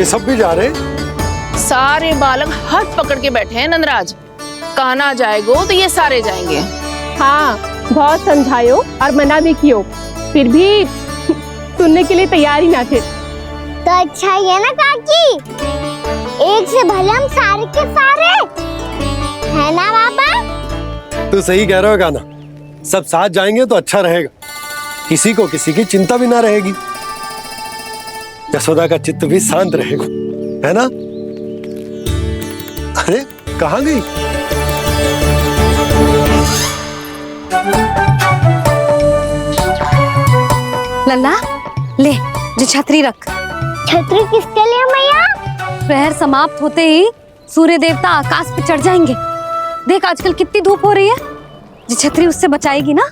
ये सब भी जा रहे? सारे बालक हाथ पकड़ के बैठे हैं नंदराज। कान्हा जाएगो तो ये सारे जाएंगे। हाँ, बहुत समझायो और मना भी कियो, फिर भी सुनने के लिए तैयार ही ना थे। तो अच्छा ही है ना काकी, एक से भले हम सारे के सारे है ना बाबा? तू सही कह रहा हो कान्हा, सब साथ जाएंगे तो अच्छा रहेगा, किसी को किसी की चिंता भी ना रहेगी, यशोदा का चित्त भी शांत रहेगा, है ना? अरे कहाँ गई? लल्ला ले, जो छतरी रख। छतरी किसके लिए मैया? प्रहर समाप्त होते ही सूर्य देवता आकाश पे चढ़ जाएंगे। देख आजकल कितनी धूप हो रही है, जो छतरी उससे बचाएगी ना।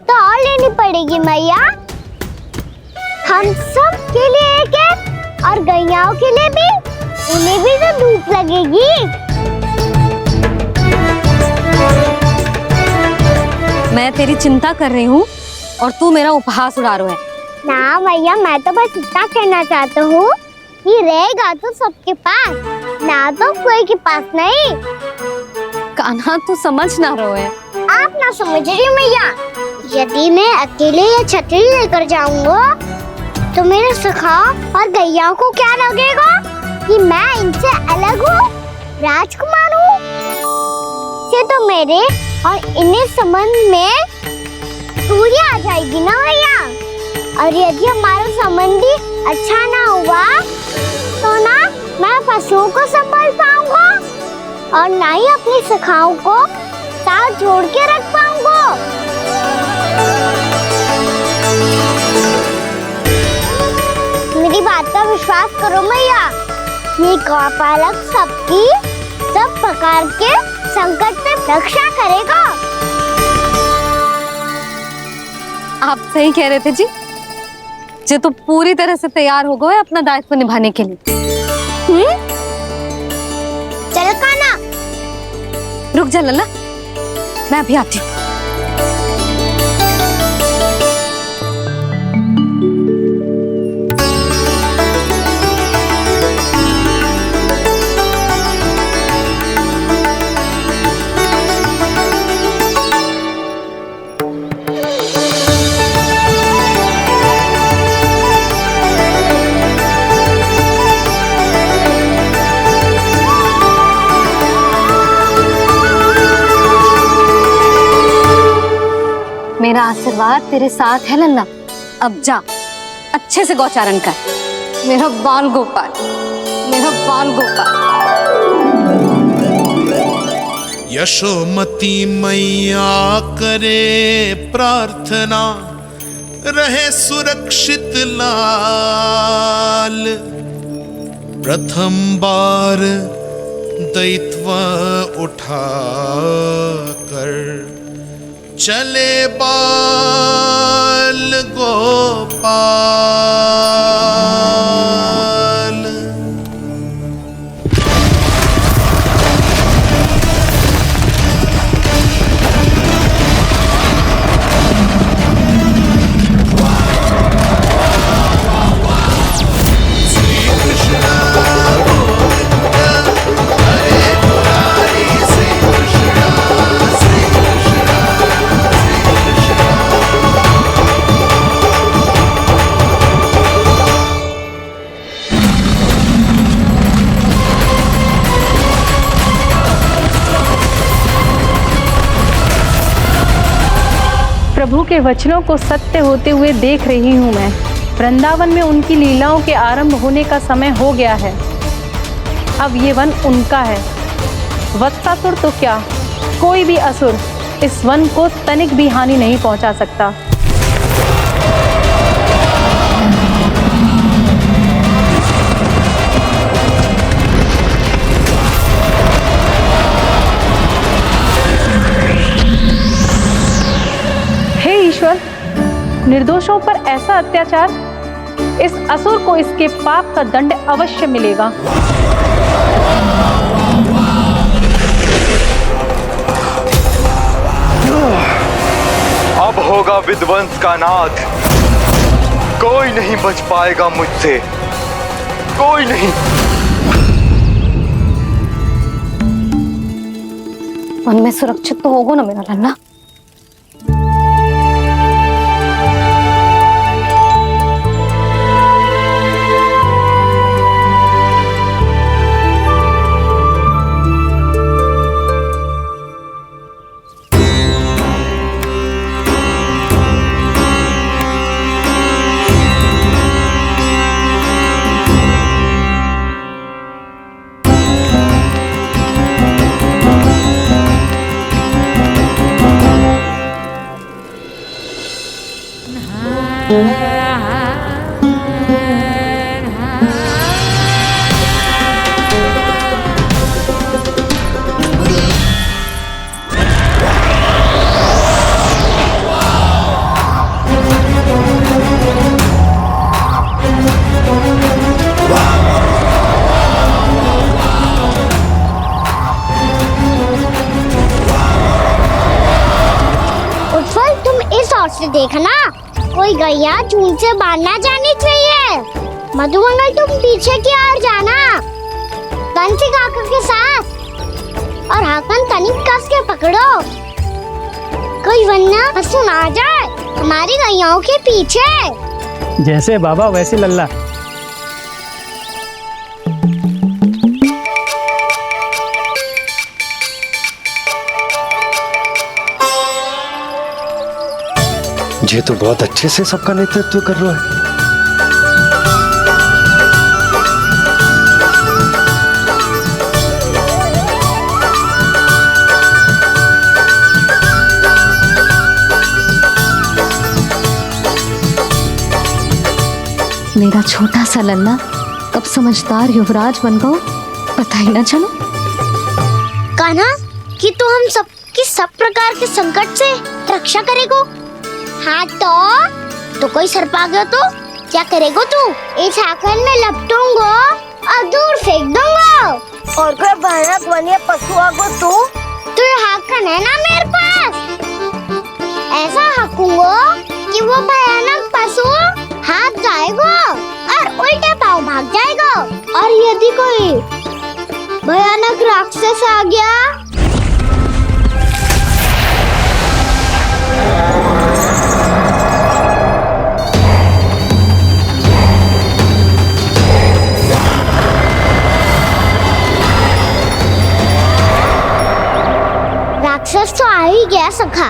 तो और लेनी पड़ेगी मैया, हम सब के लिए एक एक, और गैयाओं के लिए भी, उन्हें भी तो धूप लगेगी। मैं तेरी चिंता कर रही हूँ और तू मेरा उपहास उड़ा रहा है। ना मैया, मैं तो बस इतना कहना चाहता हूँ कि रहेगा तो सबके पास, ना तो कोई के पास नहीं। कान्हा तू समझ ना रहो है। आप ना समझ रही मैया, यदि मैं अकेले ये छतरी लेकर जाऊंगा तो मेरे सखा और गैयाओं को क्या लगेगा कि मैं इनसे अलग हूँ, राजकुमार हूँ। ये तो मेरे और इन्हें संबंध में दूरी आ जाएगी ना भैया। और यदि हमारा संबंध ही अच्छा ना हुआ तो ना मैं पशुओं को संभाल पाऊंगा और ना ही अपनी सखाओं को साथ जोड़ के रख पाऊंगा। मेरी बात का विश्वास करो मैया, ये गौपालक सबकी सब प्रकार के संकट से रक्षा करेगा। आप सही कह रहे थे जी, जो तो पूरी तरह से तैयार हो गए अपना दायित्व निभाने के लिए। चल कान्हा। रुक जा लल्ला, मैं अभी आती हूँ। मेरा आशीर्वाद तेरे साथ है लल्ला। अब जा, अच्छे से गौचारण कर। मेरा बाल गोपाल, मेरा बाल गोपाल। यशोमती मैया करे प्रार्थना, रहे सुरक्षित लाल। प्रथम बार दैत्व उठा कर चले बाल गोपाल। प्रभु के वचनों को सत्य होते हुए देख रही हूँ मैं। वृंदावन में उनकी लीलाओं के आरंभ होने का समय हो गया है। अब ये वन उनका है। वत्सासुर तो क्या, कोई भी असुर इस वन को तनिक भी हानि नहीं पहुंचा सकता। हे ईश्वर, निर्दोषों पर ऐसा अत्याचार, इस असुर को इसके पाप का दंड अवश्य मिलेगा। अब होगा विध्वंस का नाद, कोई नहीं बच पाएगा मुझसे। कोई नहीं। वन में सुरक्षित तो होगा ना मेरा लल्ला? उत्पल, तुम इस ओर से देखना, कोई गैया झूठ से बाहर ना जानी चाहिए। मधुमंगल, तुम पीछे की ओर जाना, बंसी काका के साथ, और हाकन तनिक कस के पकड़ो, कोई वरना पशु ना जाए हमारी गैयाओं के पीछे। जैसे बाबा वैसे लल्ला। ये तो बहुत अच्छे से सबका नेतृत्व कर रहा है। मेरा छोटा सा लल्ला कब समझदार युवराज बन गो पता ही ना चलो। कान्हा, कि तू हम सब प्रकार के संकट से रक्षा करेगो। हाँ तो कोई सर्प आ गया तो क्या करेगो तू? इस हाकन में लपटूंगो और दूर फेंक दूंगा। और कोई भयानक वन्य पशु आगो तो ये हाकन है ना मेरे पास, ऐसा हाकूंगो कि वो भयानक पशु हाथ जाएगा और उल्टे पाँव भाग जाएगा। और यदि कोई भयानक राक्षस आ गया राक्षस तो आ ही गया सखा।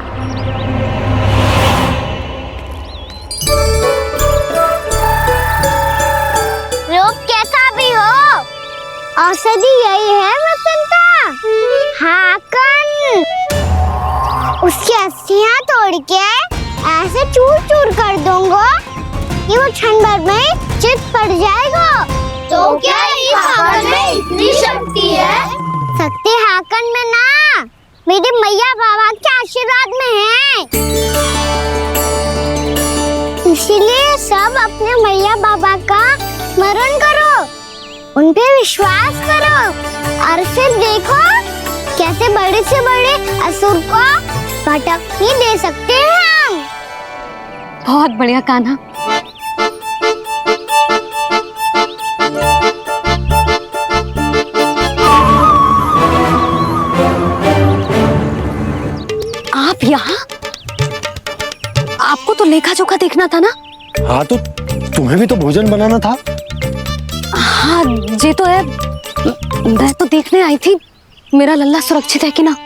रोग कैसा भी हो, औषधि यही है वसंता। हाकन उसकी अस्थियां तोड़ के ऐसे चूर चूर कर दूंगा कि वो क्षण भर में चित पड़ जाएगा। तो क्या इस हाकन में इतनी शक्ति है? शक्ति हाकन में ना, मेरे मैया बाबा के आशीर्वाद में है। इसीलिए सब अपने मैया बाबा का स्मरण करो, उन पे विश्वास करो और फिर देखो कैसे बड़े से बड़े असुर को भटक ही दे सकते हैं हम। बहुत बढ़िया कान्हा। आप यहाँ? आपको तो लेखा जोखा देखना था ना? हाँ तो तुम्हें भी तो भोजन बनाना था। हाँ ये तो है, मैं तो देखने आई थी मेरा लल्ला सुरक्षित है कि ना।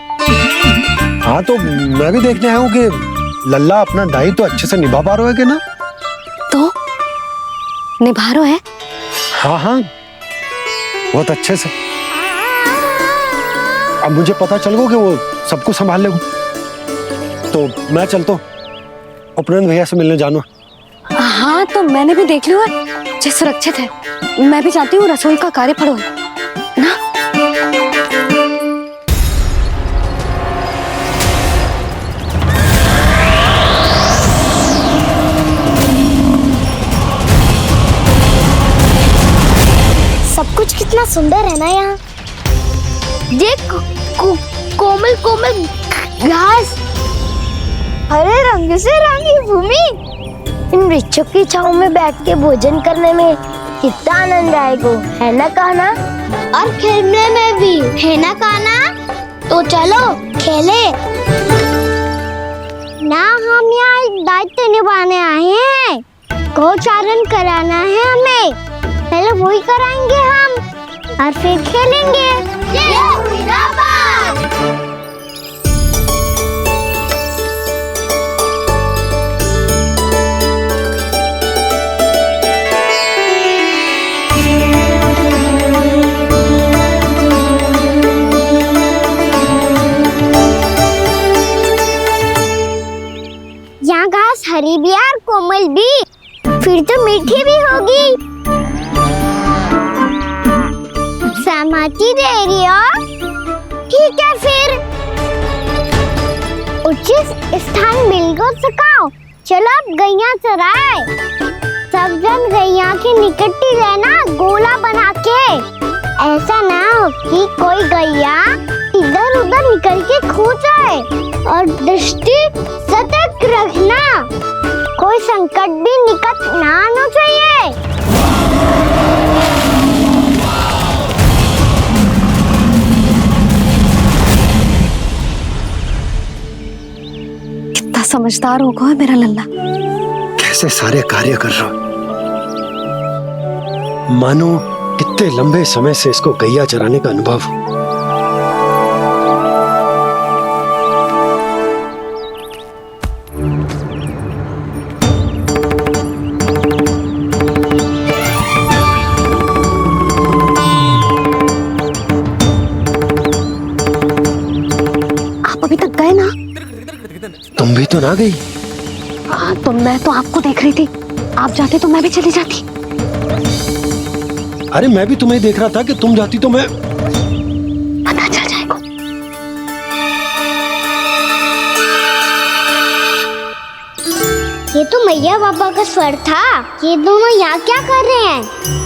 हाँ तो मैं भी देखने आया हूँ कि लल्ला अपना दायित्व तो अच्छे से निभा पा रहा है कि ना। तो निभा रहा है? हाँ हाँ बहुत अच्छे से। अब मुझे पता चल गया कि वो सबको संभाल लेगा, तो मैं चलता हूँ, उपनंद भैया से मिलने जाना। हाँ तो मैंने भी देख लिया जो सुरक्षित है। मैं भी चाहती हूँ रसोई का कार्य पड़ो ना। सब कुछ कितना सुंदर है ना यहाँ। देख कोमल कोमल घास, हरे रंग से रंगी भूमि, इन वृक्षों की छांव में बैठ के भोजन करने में कितना आनंद आएगा, है ना कान्हा? और खेलने में भी, है ना कान्हा? तो चलो खेले। ना हम यहाँ एक दायित्व निभाने आए हैं, गोचारण कराना है हमें। पहले वही कराएंगे हम और फिर खेलेंगे। यहाँ घास हरी भी और कोमल भी, फिर तो मीठी भी होगी। सहमति दे रही हो? ठीक है फिर उचित स्थान मिलकर सिखाओ। चलो अब गैया चराए। सब जन गैया के निकट ही रहना, गोला बना के। ऐसा ना हो कि कोई गैया इधर उधर निकल के खो जाए। और दृष्टि सतर्क रखना, कोई संकट भी निकट ना आना चाहिए। कितना समझदार होगा मेरा लल्ला। कैसे सारे कार्य कर रहा, मानो कितने लंबे समय से इसको गैया चराने का अनुभव हो। अभी तक गए ना? तुम भी तो ना गई। हाँ, तो मैं तो आपको देख रही थी, आप जाते तो मैं भी चली जाती। अरे मैं भी तुम्हें देख रहा था कि तुम जाती तो मैं। पता चल जाएगा। ये तो मैया बाबा का स्वर था। ये दोनों यहाँ क्या कर रहे हैं?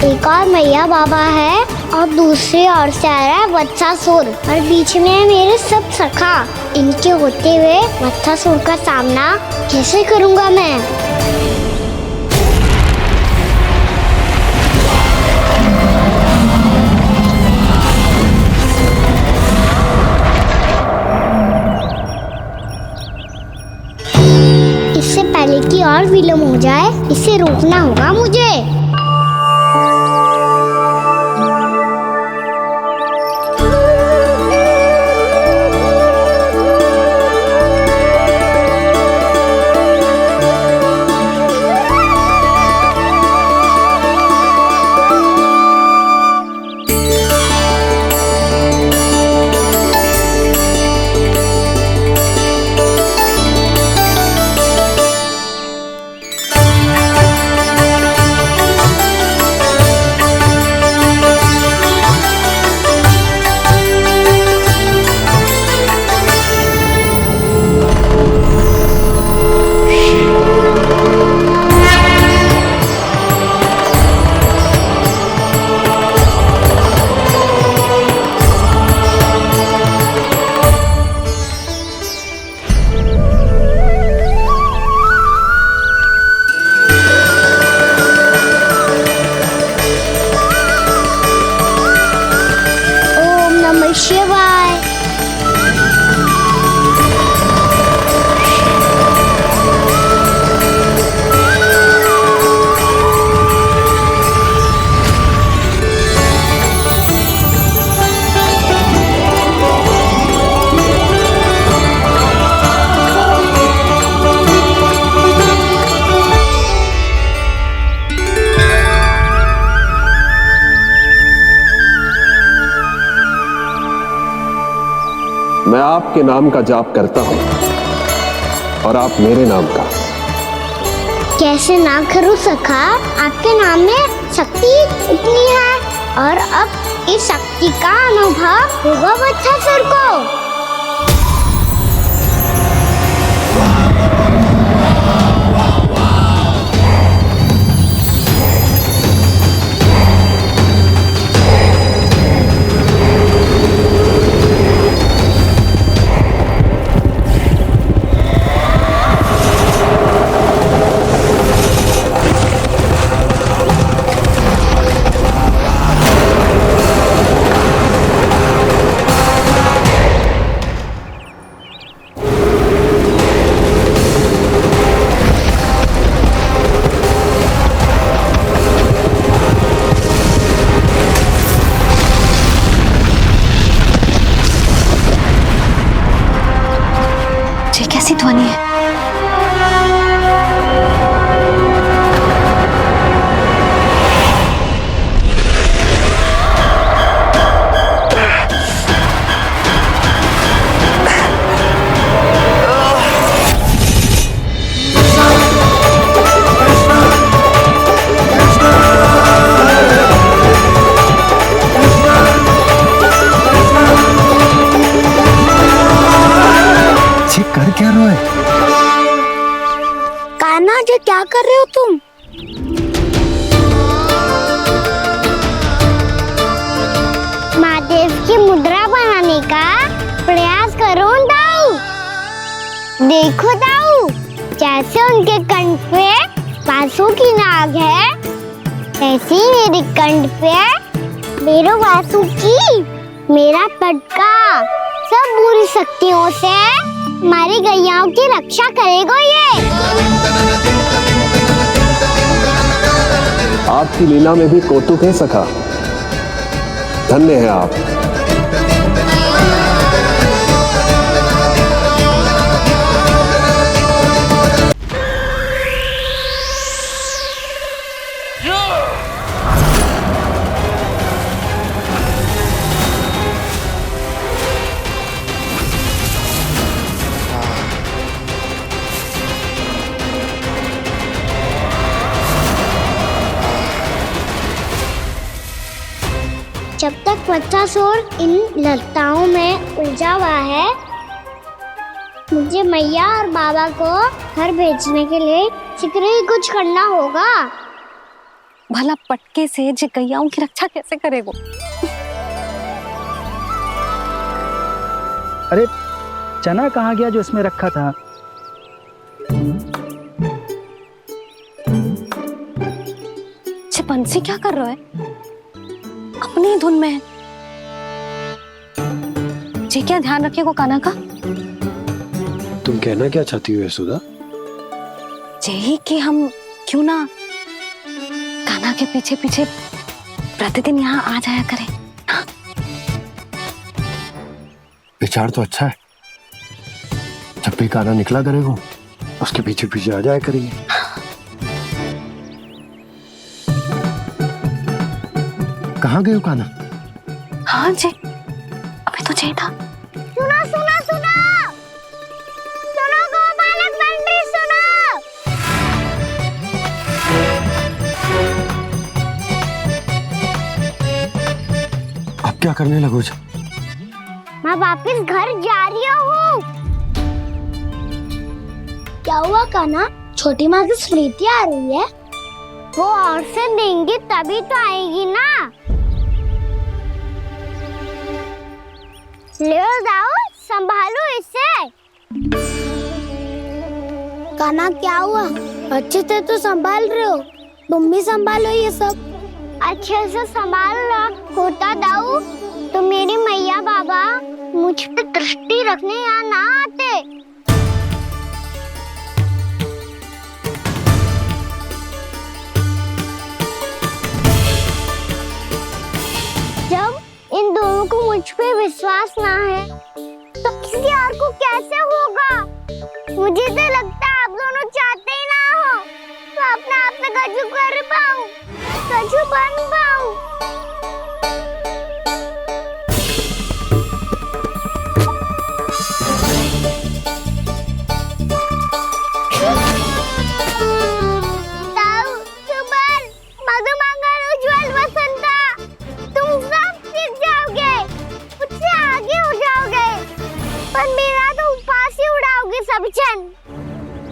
एक और मैया बाबा है और दूसरी ओर से आ रहा है वत्सासुर, और बीच में है मेरे सब सखा। इनके होते हुए वत्सासुर का सामना कैसे करूंगा मैं? इससे पहले कि और विलम्ब हो जाए, इसे रोकना होगा मुझे। शिवाय। मैं आपके नाम का जाप करता हूं और आप मेरे नाम का। कैसे ना करूं सखा, आपके नाम में शक्ति इतनी है, और अब इस शक्ति का अनुभव होगा वत्सासुर को। ध्वनि है। कर क्या रहे हो? कान्हा जी क्या कर रहे हो तुम? महादेव की मुद्रा बनाने का प्रयास करो दाऊ। देखो दाऊ, जैसे उनके कंठ पे बांसुरी की नाग है, ऐसे ही मेरे कंठ पे मेरो बांसुरी, मेरा पटका सब बुरी शक्तियों से हमारी गैयाओं की रक्षा करेगा ये। आपकी लीला में भी कौतुक है सखा, धन्य है आप। जब तक वत्सासुर इन लताओं में उलझा हुआ है, मुझे मैया और बाबा को घर भेजने के लिए शीघ्र ही कुछ करना होगा। भला पटके से जे गैयाओं की रक्षा कैसे करेगा? अरे चना कहाँ गया जो इसमें रखा था? बंसी क्या कर रहा है? अपनी ही धुन में है। जी क्या ध्यान रखिएगा कान्हा का। तुम कहना क्या चाहती हो यशोदा? यही कि हम क्यों ना कान्हा के पीछे पीछे प्रतिदिन यहाँ आ जाया करें। हाँ? विचार तो अच्छा है। जब भी कान्हा निकला करेगा उसके पीछे पीछे आ जाया करेंगे। कहाँ गए हो कान्हा? हाँ जी, अभी तो चाहिए था। सुनो सुनो सुनो सुनो गोपालक मंत्री सुनो। अब क्या करने लगो? मैं वापस घर जा रही हूँ। क्या हुआ कान्हा? छोटी माँ की स्मृति आ रही है। वो और से देंगे तभी तो आएगी ना। ले जाओ, संभालो इसे। कान्हा क्या हुआ? अच्छे से तो संभाल रहे हो, तुम भी संभालो ये सब। अच्छे से संभाल रहा होता दाऊ तो मेरी मैया बाबा मुझ पे दृष्टि रखने यहाँ ना आते। जब इन दोनों को मुझ पे विश्वास ना है तो किसी और को कैसे होगा? मुझे तो लगता है आप दोनों चाहते ही ना हो तो अपने आप में गजू कर पाऊं, गजू बन पाऊं।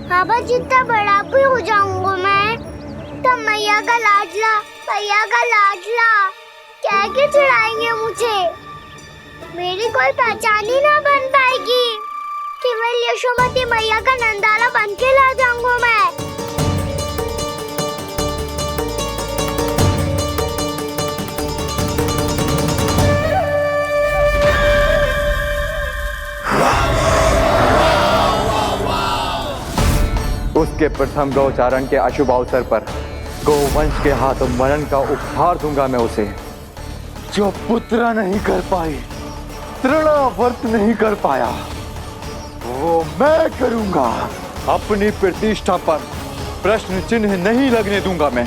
बाबा जितना बड़ा भी हो जाऊंगा मैं तो मैया का लाडला कह के चिढ़ाएंगे मुझे। मेरी कोई पहचान ही ना बन पाएगी। केवल यशोमती मैया का नंदाला बन के ला जाऊंगा मैं। उसके प्रथम गौचारण के अशुभ अवसर पर गौवंश के हाथों मरण का उपहार दूंगा मैं उसे। जो पुत्र नहीं कर पाई, तृणावर्त नहीं कर पाया, वो मैं करूंगा। अपनी प्रतिष्ठा पर प्रश्न चिन्ह नहीं लगने दूंगा मैं।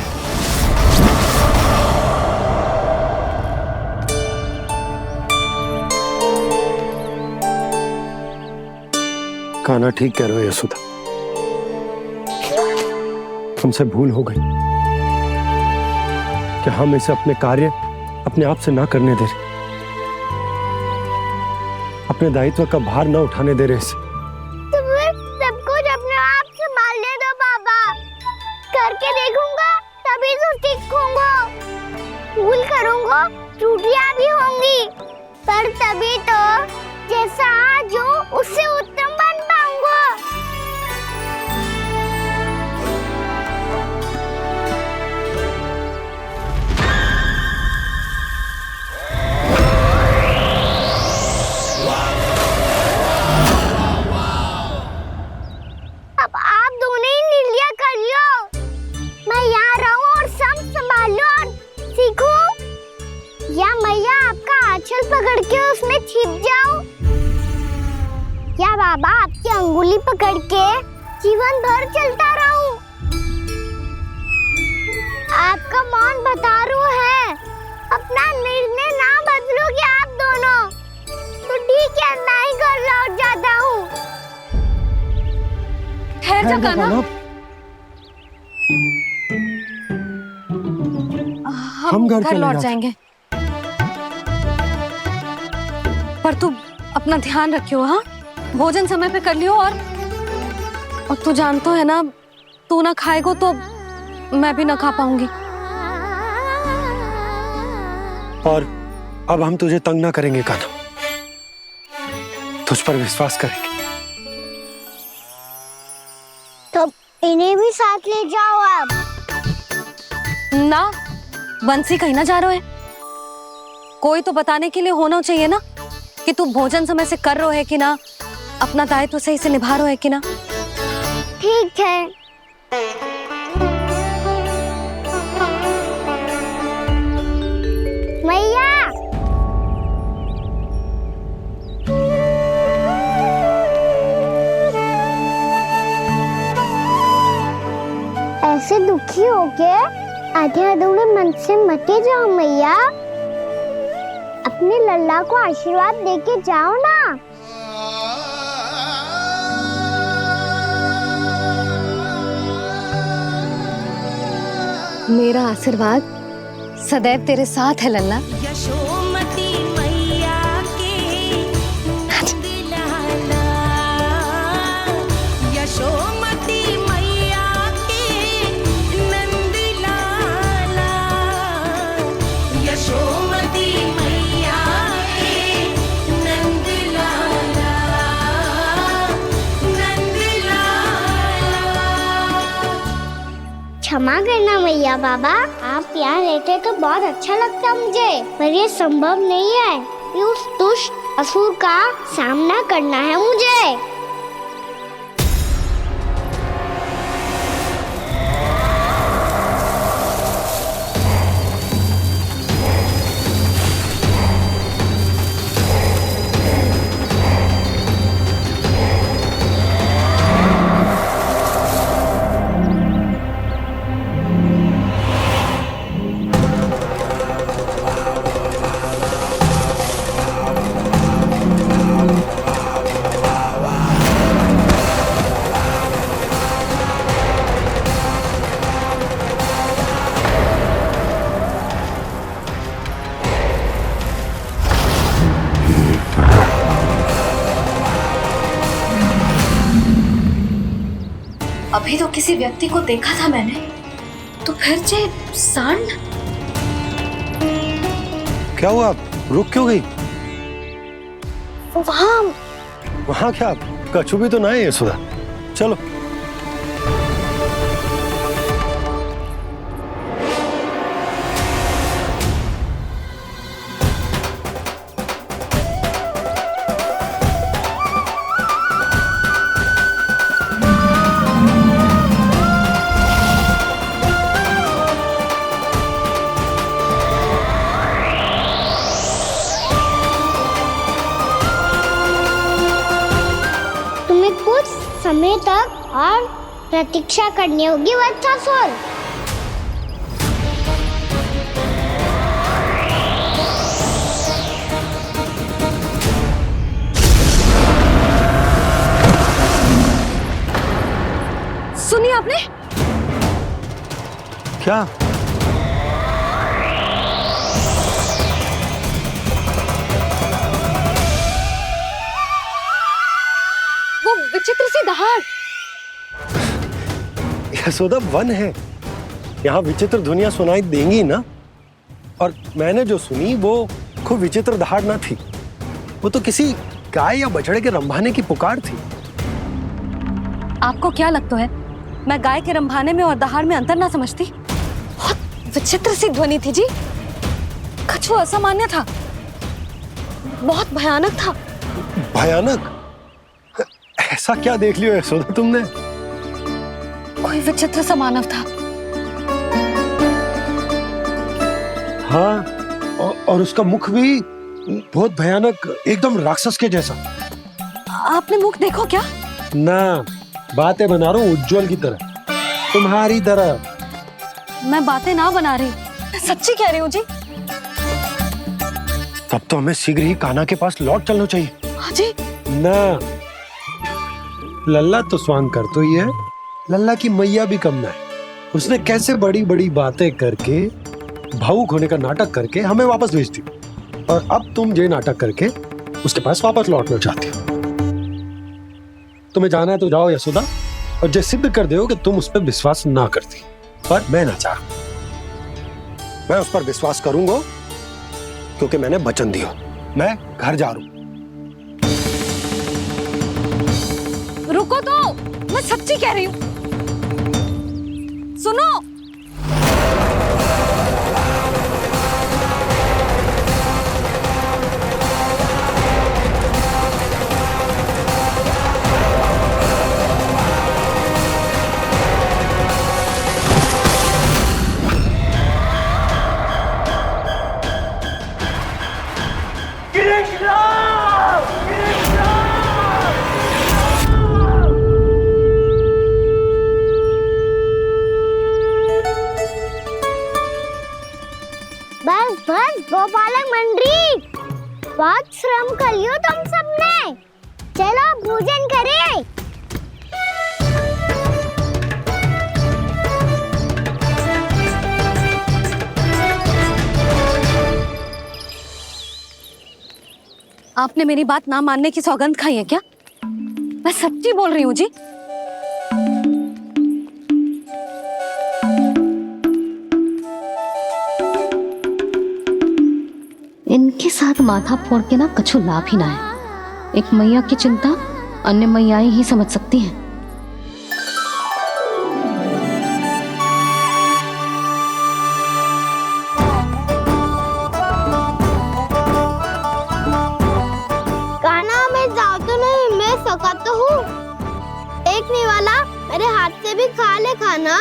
कान्हा ठीक कह रहे हो यशोदा, हमसे भूल हो गई कि हम इसे अपने कार्य अपने आप से ना करने दे रहे, अपने दायित्व का भार ना उठाने दे रहे इसे। तो फिर सब कुछ अपने आप संभालने दो बाबा, करके देखूंगा तभी तो सीखूंगा। भूल करूंगा, त्रुटियां भी होंगी, पर तभी तो जैसा आज हूं उससे उत्तम बन पाऊंगा। अब आप दोनों ही निर्णय कर लो, मैं यहाँ रहूं और सब संभाल लो और सीखूं, या मैया आपका आंचल पकड़ के उसमें छिप जाऊं, या बाबा आपकी अंगुली पकड़ के जीवन भर चलता रहूं। आपका मौन बता रहा है, अपना निर्णय ना बदलोगे आप दोनों तो ठीक है, मैं ही घर लौट जाता हूँ। ठहर जा कान्हा, हम घर लौट जाएंगे, पर तू अपना ध्यान रखियो। हाँ, भोजन समय पे कर लियो। और तू जानतो है ना, तू ना खाएगो तो मैं भी ना खा पाऊंगी। और अब हम तुझे तंग ना करेंगे कान्हा, तुझ पर विश्वास करेंगे। तो इन्हें भी साथ ले जाओ आप। ना, बंसी कहीं ना जा रहे है, कोई तो बताने के लिए होना चाहिए ना कि तू भोजन समय से कर रहे है कि ना, अपना दायित्व सही से निभा रहे है कि ना। ठीक है। मैया, ऐसे दुखी होके आधे अधूरे मन से मत जाओ मैया, अपने लल्ला को आशीर्वाद देके जाओ ना। मेरा आशीर्वाद सदैव तेरे साथ है लल्ला। यशोमती मैया के नंद लाला, यशोमती मैया के नंद लाला, यशोमती मैया के नंद लाला, नंद लाला। क्षमा करना मैया बाबा, आप यहाँ रहते तो बहुत अच्छा लगता मुझे, पर ये संभव नहीं है कि उस दुष्ट असुर का सामना करना है मुझे। अभी तो किसी व्यक्ति को देखा था मैंने, तो फिर जे सांड। क्या हुआ, रुक क्यों गई? वहाँ क्या कछु भी तो ना है यशोदा, चलो। समय तक और प्रतीक्षा करनी होगी वत्सासुर। सुनिए आपने? क्या? वो विचित्र सी दहाड़। यशोदा, वन है, यहाँ विचित्र ध्वनियां सुनाई देंगी ना। और मैंने जो सुनी वो खूब विचित्र दहाड़ ना थी, वो तो किसी गाय या बछड़े के रंभाने की पुकार थी। आपको क्या लगता है मैं गाय के रंभाने में और दहाड़ में अंतर ना समझती? बहुत विचित्र सी ध्वनि थी जी। कुछ वो असामान्य था, बहुत भयानक था। भयानक? ऐसा क्या देख लियो यशोदा तुमने? कोई विचित्र सा मानव था। हाँ, और उसका मुख भी बहुत भयानक, एकदम राक्षस के जैसा। आपने मुख देखो क्या? ना, बातें बना रहा हूँ उज्जवल की तरह, तुम्हारी तरह। मैं बातें ना बना रही, मैं सच्ची कह रही हूँ जी। तब तो हमें शीघ्र ही कान्हा के पास लौट चलना चाहिए। हाँ जी। ना, लल्ला तो स्वांग कर तो ही है, लल्ला की मैया भी कम ना है। उसने कैसे बड़ी बड़ी बातें करके, भावुक होने का नाटक करके हमें वापस भेज दी, और अब तुम ये नाटक करके उसके पास वापस लौटना चाहती हो। तुम्हें जाना है तो जाओ यशोदा, और ये सिद्ध कर दो कि तुम उस पर विश्वास ना करती। पर मैं ना चाह, मैं उस पर विश्वास करूंगा क्योंकि मैंने वचन दिया। मैं घर जा रहा हूं। रुको तो, मैं सच्ची कह रही हूँ। सुनो। बस बस गोपालक मंडली, बहुत श्रम कर लियो तुम सबने। चलो भोजन करें। आपने मेरी बात ना मानने की सौगंध खाई है क्या? मैं सच्ची बोल रही हूँ जी। इनके साथ माथा फोड़ के ना कछु लाभ ही ना है। एक मैया की चिंता अन्य मैयाएं ही समझ सकती हैं। कान्हा, मैं जाऊँ तो नहीं, मैं सका तो हूँ। एक नहीं वाला मेरे हाथ से भी खा ले खाना।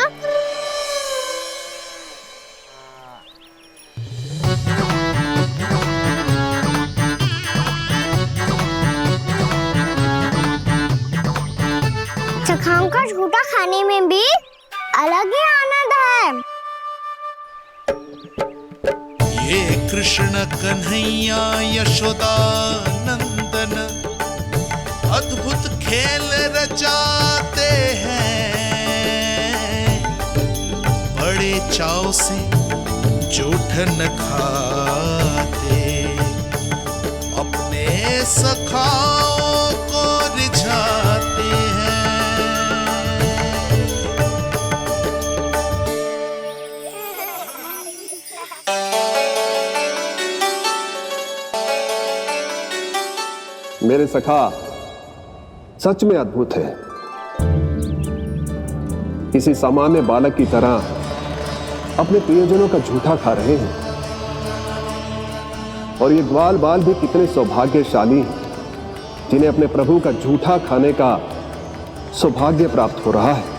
चखाओं का झूठा खाने में भी अलग ही आनंद है। ये कृष्ण कन्हैया यशोदा नंदन अद्भुत खेल रचाते हैं, बड़े चाव से जूठ न खाते, अपने सखाओं को रिझाते हैं। मेरे सखा सच में अद्भुत है। किसी सामान्य बालक की तरह अपने प्रियजनों का झूठा खा रहे हैं, और ये ग्वाल बाल भी कितने सौभाग्यशाली हैं जिन्हें अपने प्रभु का झूठा खाने का सौभाग्य प्राप्त हो रहा है।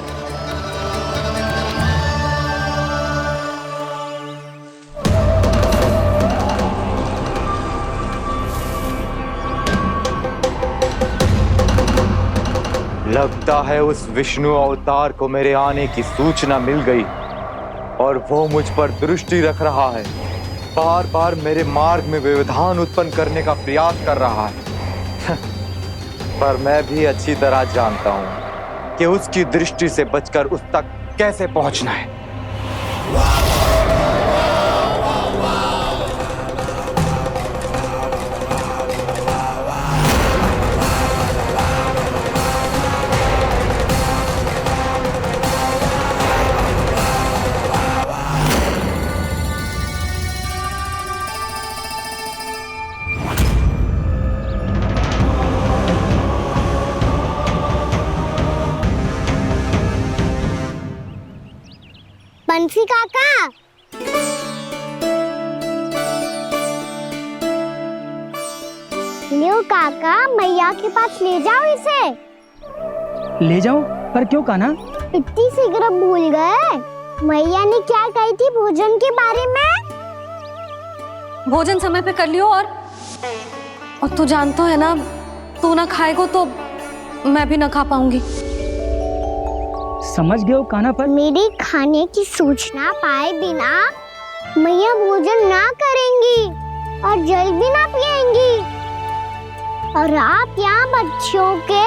लगता है उस विष्णु अवतार को मेरे आने की सूचना मिल गई और वो मुझ पर दृष्टि रख रहा है। बार बार मेरे मार्ग में व्यवधान उत्पन्न करने का प्रयास कर रहा है। पर मैं भी अच्छी तरह जानता हूं कि उसकी दृष्टि से बचकर उस तक कैसे पहुंचना है। बंसी काका, लियो काका, मैया के पास ले जाओ इसे। ले जाओ, पर क्यों कान्हा? इतनी शीघ्र भूल गए? मैया ने क्या कही थी भोजन के बारे में? भोजन समय पे कर लियो और तू जानता है ना, तू ना खाएगा तो मैं भी ना खा पाऊंगी। समझ गए हो कान्हा, पर मेरे खाने की सूचना पाए बिना मैया भोजन ना करेंगी और जल भी ना पिएंगी। और आप यहाँ बच्चों के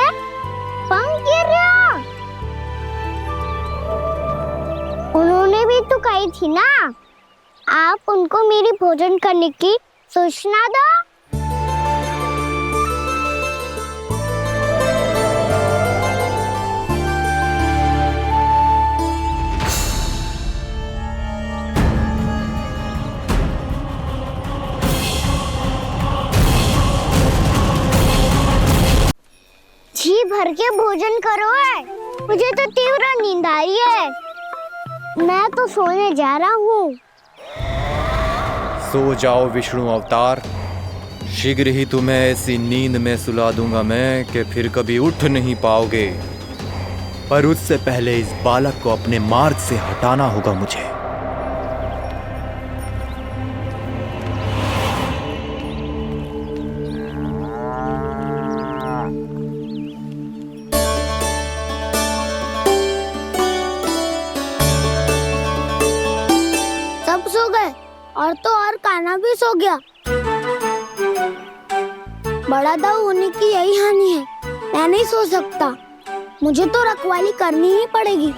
पंख गिर रहे हो। उन्होंने भी तो कही थी ना, आप उनको मेरी भोजन करने की सूचना दो। जी भर के भोजन करो है, मुझे तो तीव्र नींद आ रही है। मैं तो सोने जा रहा हूँ। सो जाओ विष्णु अवतार, शीघ्र ही तुम्हें ऐसी नींद में सुला दूंगा मैं कि फिर कभी उठ नहीं पाओगे। पर उससे पहले इस बालक को अपने मार्ग से हटाना होगा मुझे। सब सो गए और तो और कान्हा भी सो गया। बड़ा दाऊ होने की यही हानि है। मैं नहीं सो सकता, मुझे तो रखवाली करनी ही पड़ेगी।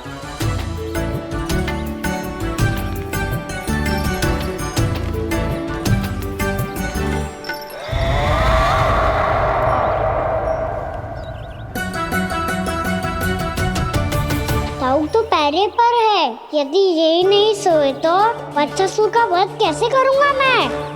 दाऊ तो पैरे पर है। यदि यही नहीं सोए तो बच्चासुर का वध कैसे करूंगा मैं?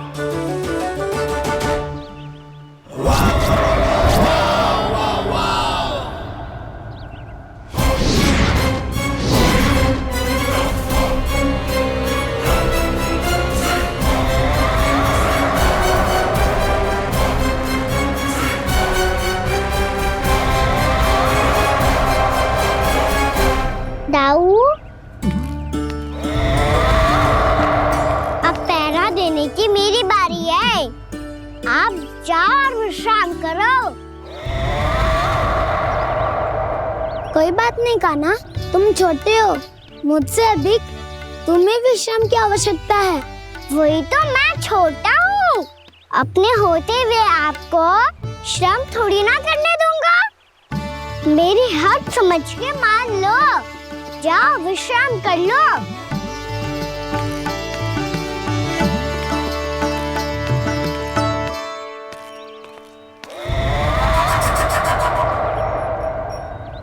दाऊ, अब पहरा देने की मेरी बारी है। आप जाओ और विश्राम करो। कोई बात नहीं कान्हा, तुम छोटे हो, मुझसे अधिक तुम्हें विश्राम की आवश्यकता है। वही तो, मैं छोटा हूँ, अपने होते हुए आपको श्रम थोड़ी ना करने दूंगा। मेरी हद समझ के मान लो। जाओ विश्राम कर लो।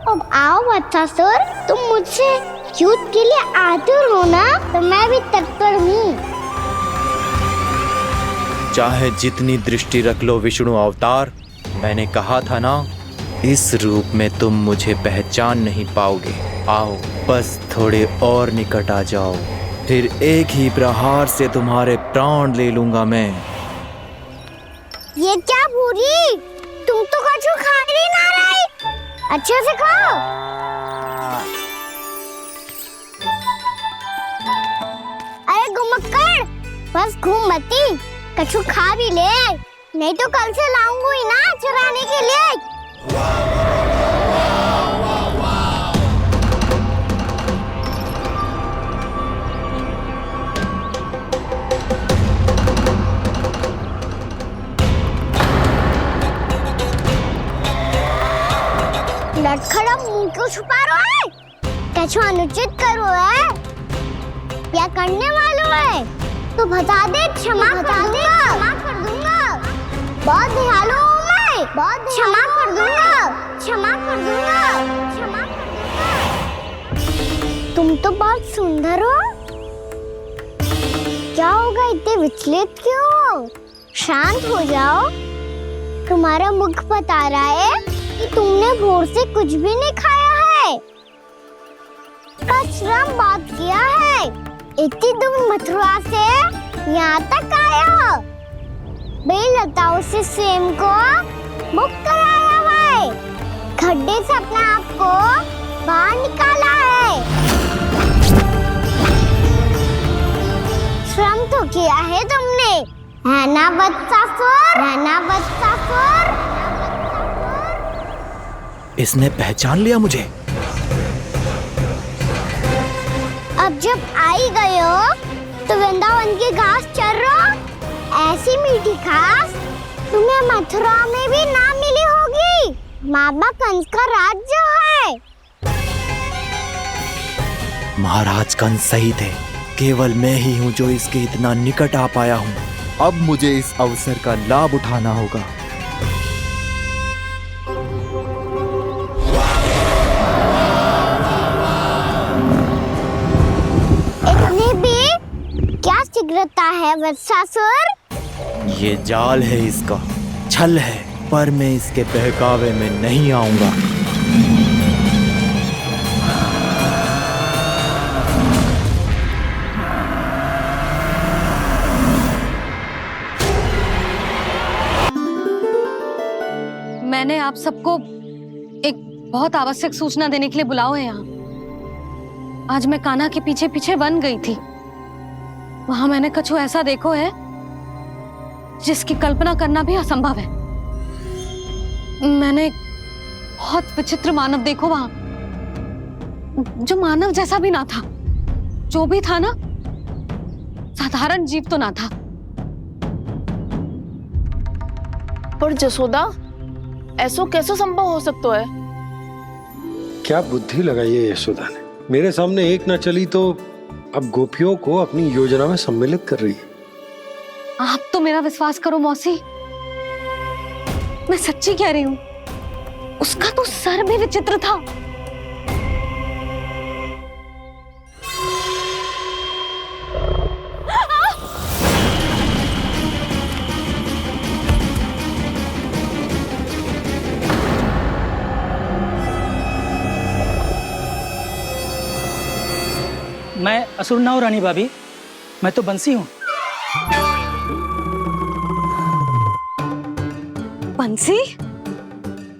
अब आओ बच्चासुर, तुम मुझसे युद्ध के लिए आतुर हो ना, तो मैं भी तत्पर हूँ। चाहे जितनी दृष्टि रख लो विष्णु अवतार, मैंने कहा था ना, इस रूप में तुम मुझे पहचान नहीं पाओगे। आओ, बस थोड़े और निकट आ जाओ, फिर एक ही प्रहार से तुम्हारे प्राण ले लूंगा मैं। ये क्या भूरी, तुम तो कछु खा ही ना रही। अच्छे से खाओ। अरे घुमक्कड़, बस घूम मती, कछु खा भी ले, नहीं तो कल से लाऊंगी ना चुराने के लिए। उलट खड़ा मुंह क्यों छुपा रहा है? कैसे अनुचित करो है या करने वालों है तो बता दे, क्षमा कर दूंगा। बहुत दयालु हूँ मैं, बहुत क्षमा कर दूंगा। तुम तो बहुत सुंदर हो। क्या होगा, इतने विचलित क्यों हो? शांत हो जाओ। तुम्हारा मुख बता रहा है कि तुमने भोर से कुछ भी नहीं खाया है। श्रम बात किया है, इतनी दूर मथुरा से यहाँ तक आया हो। बेलताओं से सेम को मुक्त कराया हुआ है, खड्डे से अपने आप को बाहर निकाला है। श्रम तो किया है तुमने, है ना वत्सासुर? इसने पहचान लिया मुझे। अब जब आई गए हो तो वृंदावन की घास चर रहो। ऐसी मीठी घास तुम्हें मथुरा में भी ना मिली होगी। मामा कंस का राज्य है। महाराज कंस सही थे, केवल मैं ही हूँ जो इसके इतना निकट आ पाया हूँ। अब मुझे इस अवसर का लाभ उठाना होगा। इतनी भी क्या शीघ्रता है वत्सासुर? ये जाल है इसका, छल है, पर मैं इसके बहकावे में नहीं आऊंगा। मैंने आप सबको एक बहुत आवश्यक सूचना देने के लिए बुलाओ है यहाँ। आज मैं कान्हा के पीछे पीछे वन गई थी। वहां मैंने कछु ऐसा देखो है जिसकी कल्पना करना भी असंभव है। मैंने बहुत विचित्र मानव देखो वहां, जो मानव जैसा भी ना था। जो भी था ना, साधारण जीव तो ना था। पर जसोदा, ऐसो कैसे संभव हो सकता है? क्या बुद्धि लगाई है यशोदा ने। मेरे सामने एक न चली तो अब गोपियों को अपनी योजना में सम्मिलित कर रही है। आप तो मेरा विश्वास करो मौसी, मैं सच्ची कह रही हूँ। उसका तो सर भी विचित्र था। मैं असुर ना हूँ रानी भाभी, मैं तो बंसी हूँ। बंसी,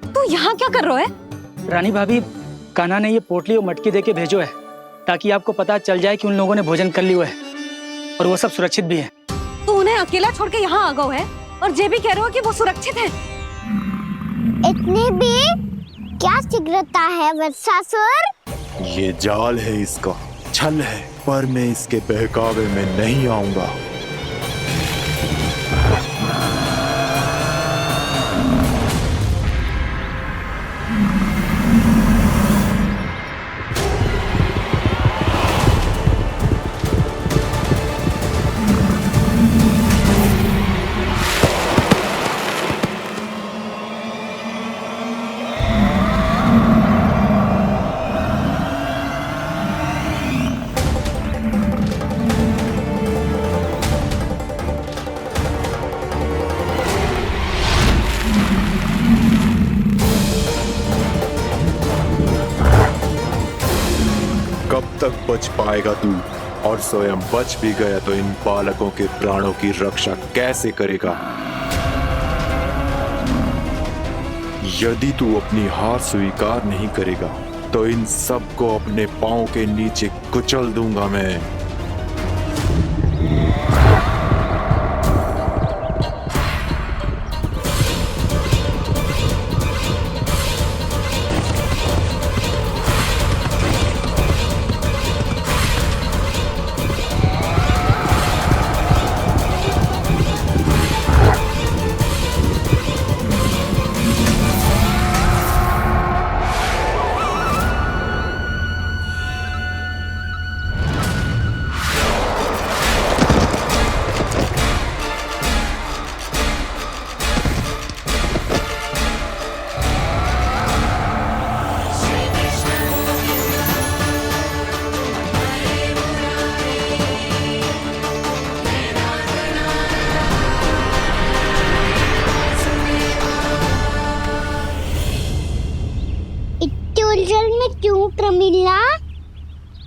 तू यहाँ क्या कर रहा है? रानी भाभी, कान्हा ने ये पोटली और मटकी देके भेजो है ताकि आपको पता चल जाए कि उन लोगों ने भोजन कर लिया है और वो सब सुरक्षित भी है। तू उन्हें अकेला छोड़ के यहाँ आ गए है और ये भी कह रहे हो कि वो सुरक्षित है। इतनी भी क्या शीघ्रता है वत्सासुर? ये जाल है इसका, छल है, पर मैं इसके बहकावे में नहीं आऊंगा। कब तक बच पाएगा तू? और स्वयं बच भी गया तो इन बालकों के प्राणों की रक्षा कैसे करेगा? यदि तू अपनी हार स्वीकार नहीं करेगा तो इन सबको अपने पांव के नीचे कुचल दूंगा मैं।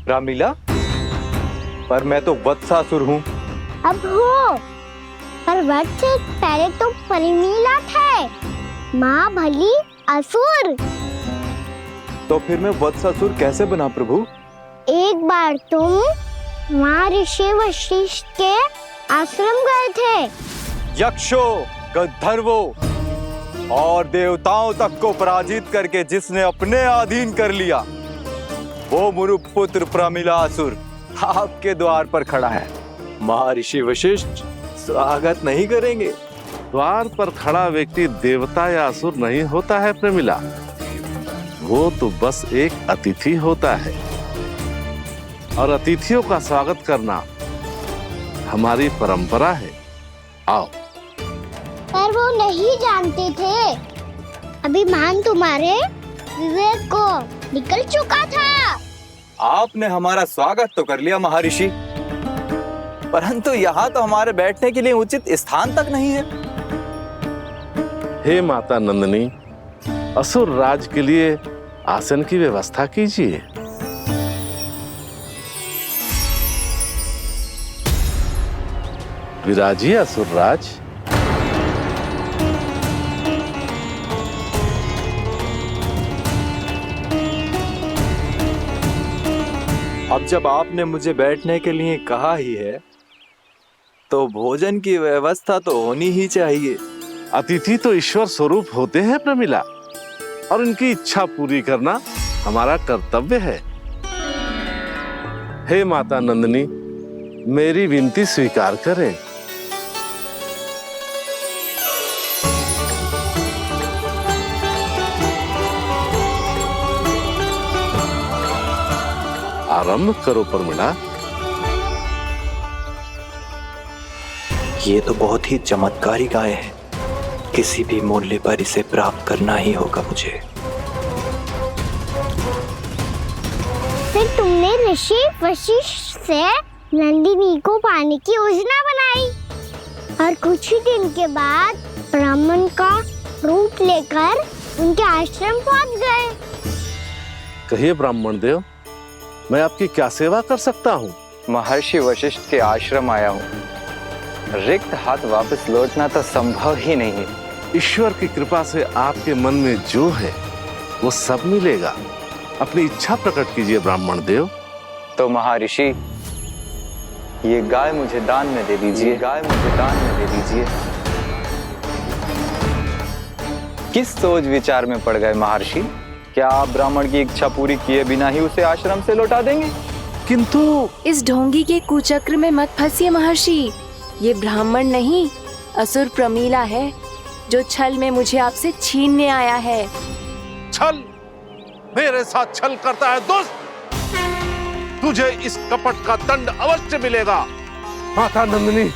रामलीला, पर मैं तो वत्सासुर हूँ। अब हो, पर वट से पहले तो परिमीला थे, माँ भली असुर। तो फिर मैं वत्सासुर कैसे बना प्रभु? एक बार तुम माँ ऋषि वशिष्ठ के आश्रम गए थे। यक्षों, गंधर्वों और देवताओं तक को पराजित करके जिसने अपने अधीन कर लिया, वो मुरुपुत्र प्रमिलासुर आपके द्वार पर खड़ा है। महर्षि वशिष्ठ स्वागत नहीं करेंगे? द्वार पर खड़ा व्यक्ति देवता या असुर नहीं होता है प्रमिला, वो तो बस एक अतिथि होता है, और अतिथियों का स्वागत करना हमारी परंपरा है। आओ। पर वो नहीं जानते थे, अभिमान तुम्हारे विवेक को निकल चुका था। आपने हमारा स्वागत तो कर लिया महर्षि, परंतु यहाँ तो हमारे बैठने के लिए उचित स्थान तक नहीं है। हे माता नंदिनी, असुर राज के लिए आसन की व्यवस्था कीजिए। विराजिए असुर राज। अब जब आपने मुझे बैठने के लिए कहा ही है, तो भोजन की व्यवस्था तो होनी ही चाहिए। अतिथि तो ईश्वर स्वरूप होते हैं प्रमिला, और उनकी इच्छा पूरी करना हमारा कर्तव्य है। हे माता नंदिनी, मेरी विनती स्वीकार करें। आरंभ करो प्रमिला। ये तो बहुत ही चमत्कारी गाय है, किसी भी मूल्य पर इसे प्राप्त करना ही होगा मुझे। फिर तुमने ऋषि वशिष्ठ से नंदिनी को पाने की योजना बनाई, और कुछ ही दिन के बाद ब्राह्मण का रूप लेकर उनके आश्रम पहुंच गए। कहिए ब्राह्मण देव, मैं आपकी क्या सेवा कर सकता हूँ? महर्षि वशिष्ठ के आश्रम आया हूँ। रिक्त हाथ वापस लौटना तो संभव ही नहीं है। ईश्वर की कृपा से आपके मन में जो है वो सब मिलेगा। अपनी इच्छा प्रकट कीजिए ब्राह्मण देव। तो महर्षि, ये गाय मुझे दान में दे दीजिए। गाय मुझे दान में दे दीजिए। किस सोच विचार में पड़ गए महर्षि? क्या आप ब्राह्मण की इच्छा पूरी किए बिना ही उसे आश्रम से लौटा देंगे? किंतु इस ढोंगी के कुचक्र में मत फंसिए महर्षि। ये ब्राह्मण नहीं, असुर प्रमीला है, जो छल में मुझे आपसे छीनने आया है। छल? मेरे साथ छल करता है दुष्ट? तुझे इस कपट का दंड अवश्य मिलेगा। माता नंदिनी,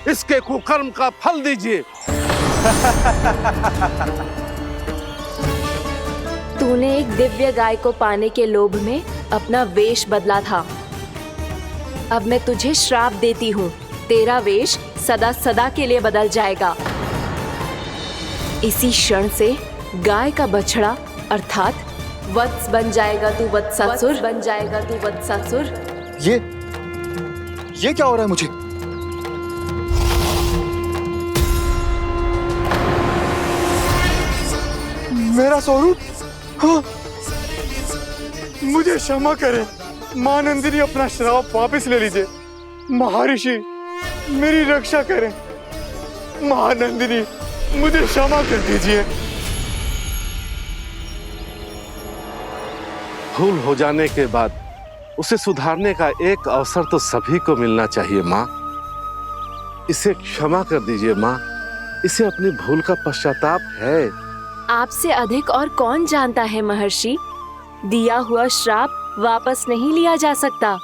इसके कुकर्म का फल दीजिए। तूने एक दिव्य गाय को पाने के लोभ में अपना वेश बदला था। अब मैं तुझे श्राप देती हूँ, तेरा वेश सदा सदा के लिए बदल जाएगा। इसी क्षण से गाय का बछड़ा अर्थात वत्स बन जाएगा तू वत्सासुर। बन जाएगा तू वत्सासुर। ये क्या हो रहा है मुझे? मेरा स्वरूप? हाँ। मुझे क्षमा करें मां नंदिनी, अपना श्राप वापस ले लीजिए। महर्षि, मेरी रक्षा करें। मां नंदिनी, मुझे क्षमा कर दीजिए। भूल हो जाने के बाद उसे सुधारने का एक अवसर तो सभी को मिलना चाहिए माँ। इसे क्षमा कर दीजिए माँ, इसे अपनी भूल का पश्चाताप है। आपसे अधिक और कौन जानता है महर्षि, दिया हुआ श्राप वापस नहीं लिया जा सकता।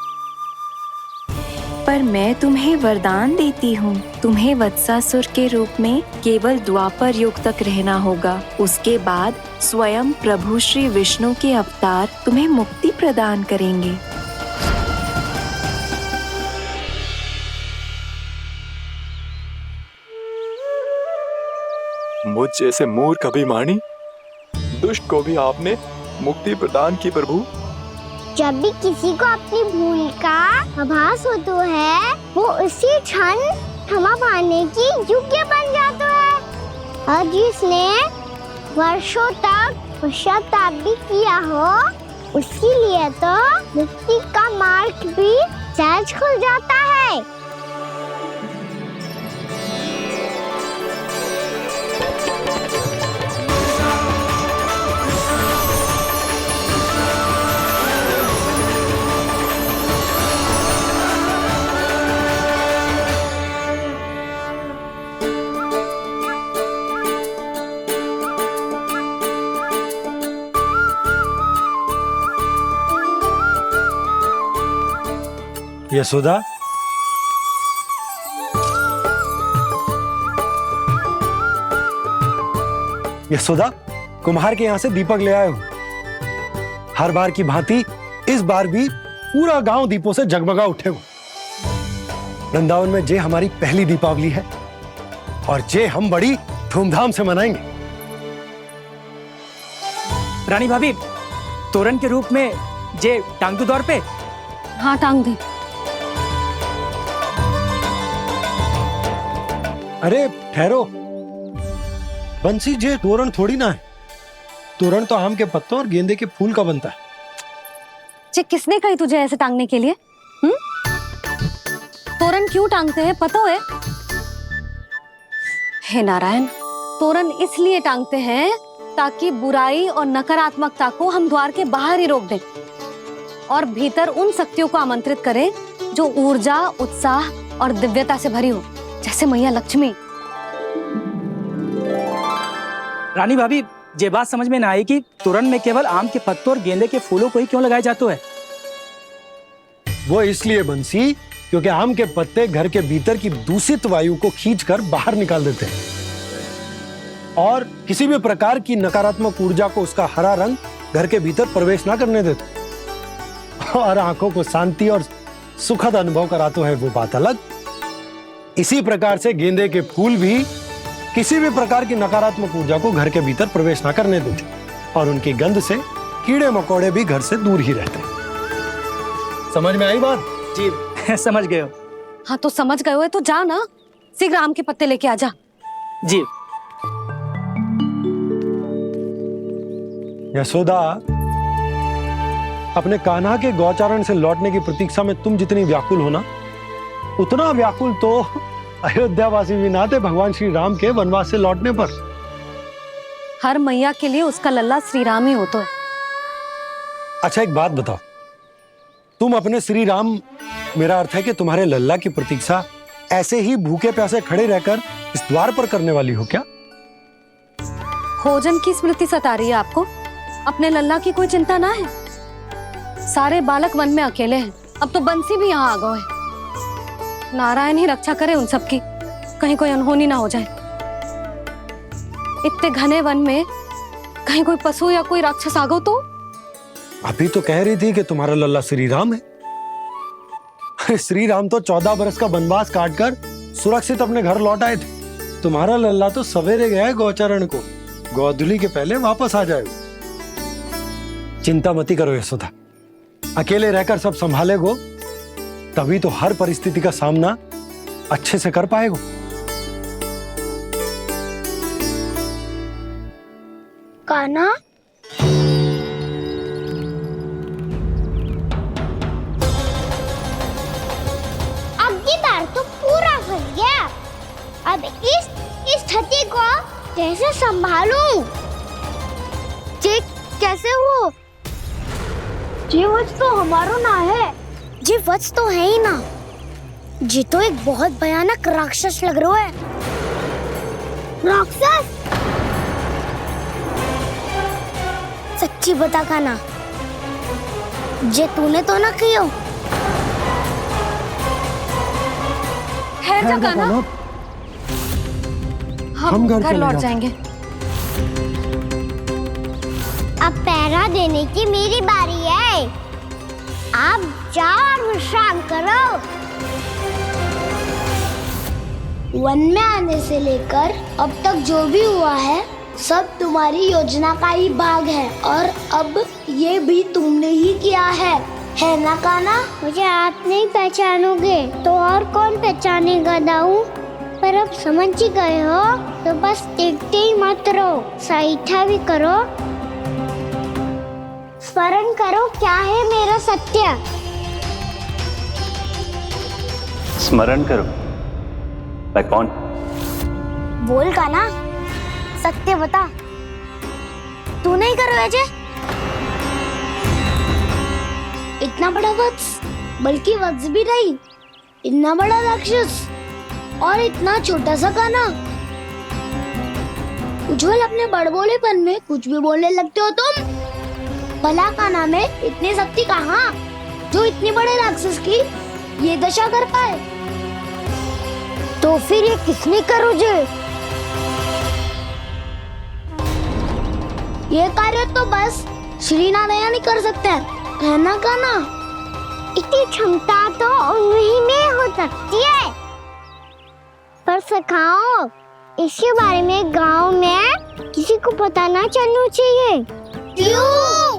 पर मैं तुम्हें वरदान देती हूँ, तुम्हें वत्सासुर के रूप में केवल द्वापर युग तक रहना होगा। उसके बाद स्वयं प्रभु श्री विष्णु के अवतार तुम्हें मुक्ति प्रदान करेंगे। मुझ जैसे मूर्ख अभिमानी दुष्ट को भी आपने मुक्ति प्रदान की प्रभु। जब भी किसी को अपनी भूल का आभास होता है, वो उसी क्षण क्षमा पाने की योग्य बन जाता है। और जिसने वर्षों तक पश्चाताप भी किया हो, उसके लिए तो मुक्ति का मार्ग भी सहज खुल जाता है। यशोदा, यशोदा, कुम्हार के यहाँ से दीपक ले आए हो। हर बार की भांति इस बार भी पूरा गांव दीपों से जगमगा उठे हो। वृंदावन में जे हमारी पहली दीपावली है और जे हम बड़ी धूमधाम से मनाएंगे। रानी भाभी, तोरण के रूप में जे टांग दो दौर पे। हाँ, टांग दे। अरे ठहरो, बंसी, जे तोरण थोड़ी ना है। तोरण तो आम के पत्तों और गेंदे के फूल का बनता है। जे किसने कही तुझे ऐसे टांगने के लिए? तोरण क्यों टांगते हैं पता है? हे नारायण, तोरण इसलिए टांगते हैं ताकि बुराई और नकारात्मकता को हम द्वार के बाहर ही रोक दें और भीतर उन शक्तियों को आमंत्रित करें जो ऊर्जा, उत्साह और दिव्यता से भरी हो, जैसे मैया लक्ष्मी। रानी भाभी, ये बात समझ में ना आई कि तोरण में केवल आम के पत्तों और गेंदे के फूलों को ही क्यों लगाया जाता है? वो इसलिए बंसी, क्योंकि आम के पत्ते घर के भीतर की दूषित वायु को खींचकर बाहर निकाल देते हैं और किसी भी प्रकार की नकारात्मक ऊर्जा को उसका हरा रंग घर के भीतर प्रवेश ना करने देते और आंखों को शांति और सुखद अनुभव कराते है, वो बात अलग। इसी प्रकार से गेंदे के फूल भी किसी भी प्रकार की नकारात्मक ऊर्जा को घर के भीतर प्रवेश ना करने देते और उनकी गंध से कीड़े मकोड़े भी घर से दूर ही रहते हैं। समझ में आई बात? जी, समझ गए हो। हाँ, तो समझ गए हो तो जा ना, शीघ्र आम के पत्ते लेके आजा। जी। यशोदा, अपने कान्हा के गौचारण से लौटने की प्रतीक्षा में तुम जितनी व्याकुल हो ना, उतना व्याकुल तो अयोध्यावासी भी ना थे भगवान श्री राम के वनवास से लौटने पर। हर मैया के लिए उसका लल्ला श्री राम ही होता है। अच्छा, एक बात बताओ, तुम अपने श्री राम, मेरा अर्थ है कि तुम्हारे लल्ला की प्रतीक्षा ऐसे ही भूखे प्यासे खड़े रहकर इस द्वार पर करने वाली हो क्या? भोजन की स्मृति सता रही है आपको? अपने लल्ला की कोई चिंता ना है। सारे बालक वन में अकेले हैं, अब तो बंसी भी यहाँ आ गए हैं। नारायण ही रक्षा करे उन सबकी, कहीं कोई अनहोनी ना हो जाए। इतने घने वन में कहीं कोई पशु या कोई राक्षस आ गो तो? अभी तो कह रही थी कि तुम्हारा लल्ला श्री राम है। श्री राम तो 14 बरस का वनवास काटकर सुरक्षित अपने घर लौट आए थे। तुम्हारा लल्ला तो सवेरे गया है गौचरण को, गोधूली के पहले वापस आ जाएगा। चिंता मती करो यशोदा, अकेले रहकर सब संभालेगो तभी तो हर परिस्थिति का सामना अच्छे से कर पाएगो। कान्हा, अब की बार तो पूरा फंस गया। अब इस स्थिति को कैसे संभालूं? जे कैसे हो? जे वच तो हमारो ना है। जे वच तो है ही ना। जी तो एक बहुत भयानक राक्षस लग रहा है। राक्षस? सच्ची बता कान्हा, जे तूने तो ना कियो? ठहर जा कान्हा, हम घर लौट जाएंगे। अब पहरा देने की मेरी बारी है। आप जाओ और विश्राम करो। वन में आने से लेकर अब तक जो भी हुआ है सब तुम्हारी योजना का ही भाग है और अब ये भी तुमने ही किया है ना कान्हा? मुझे आप नहीं पहचानोगे तो और कौन पहचानेगा दाऊ? पर अब समझ ही गए हो तो बस देखते ही मत रहो, सहीठा भी करो, स्मरण करो क्या है मेरा सत्य। स्मरण करो। मैं कौन? बोल कान्हा, सत्य बता। तू नहीं करो अजय? इतना बड़ा वत्स, बल्कि वत्स भी नहीं, इतना बड़ा राक्षस और इतना छोटा सा कान्हा। उज्जवल अपने बड़बोलेपन में कुछ भी बोलने लगते हो तुम। भला कान्हा में इतनी शक्ति कहाँ जो इतने बड़े राक्षस की ये दशा कर पाए? तो फिर ये किसने करो जे? ये कार्य तो बस श्री नारायण ही कर सकते हैं, है ना कान्हा? इतनी क्षमता तो उन्हीं में हो सकती है, पर सखाओ इसके बारे में गांव में किसी को पता ना चलना चाहिए। क्यों?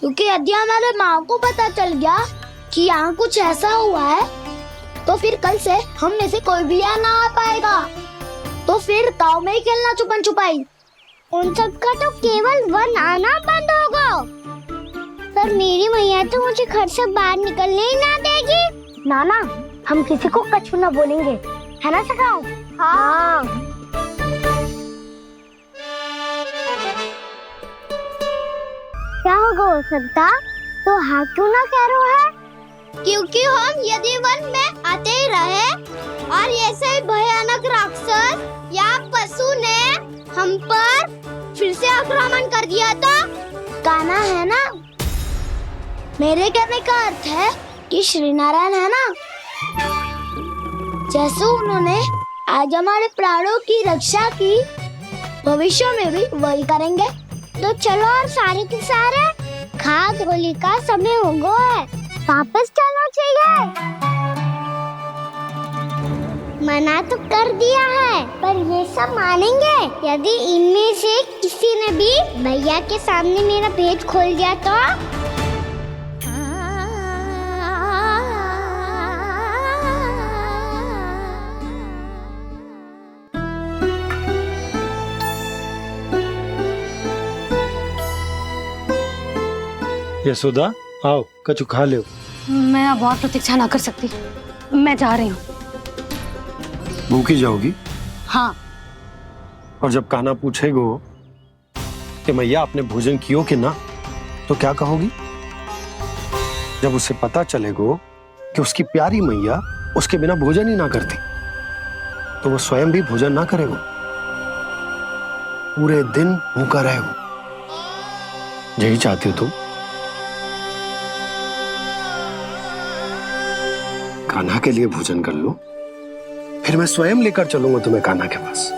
क्योंकि यदि हमारे माँ को पता चल गया कि यहाँ कुछ ऐसा हुआ है तो फिर कल से हम में से कोई भी यहाँ ना आ पाएगा। तो फिर गांव में ही खेलना छुपन छुपाई। उन सबका तो केवल वन आना बंद होगा, पर मेरी मैया तो मुझे घर से बाहर निकलने ही ना देगी। नाना, हम किसी को कछु ना बोलेंगे, है ना सखाओ? हाँ। क्या होगा हो सकता? तो हाँ क्यों ना कह रहे है? क्योंकि हम यदि वन में आते ही रहे और ऐसे भयानक राक्षस या पशु ने हम पर फिर से आक्रमण कर दिया तो कान्हा, है ना? मेरे कहने का अर्थ है कि श्री नारायण है ना, जैसे उन्होंने आज हमारे प्राणों की रक्षा की, भविष्य में भी वही करेंगे। तो चलो और सारे के सारे खाद होली का समय हो गया है, वापस चलना चाहिए। मना तो कर दिया है, पर ये सब मानेंगे यदि इनमें से किसी ने भी भैया के सामने मेरा पेट खोल दिया तो? यशोदा, आओ कछु खा लो। मैं अब और प्रतीक्षा ना कर सकती, मैं जा रही हूँ। भूखी जाओगी? हाँ। और जब कान्हा पूछेगो कि मैया आपने भोजन कियो कि ना, तो क्या कहोगी? जब उसे पता चलेगो कि उसकी प्यारी मैया उसके बिना भोजन ही ना करती, तो वो स्वयं भी भोजन ना करेगो, पूरे दिन भूखा रहेगो। यही चाहती हो तुम? कान्हा के लिए भोजन कर लो, फिर मैं स्वयं लेकर चलूंगा तुम्हें कान्हा के पास।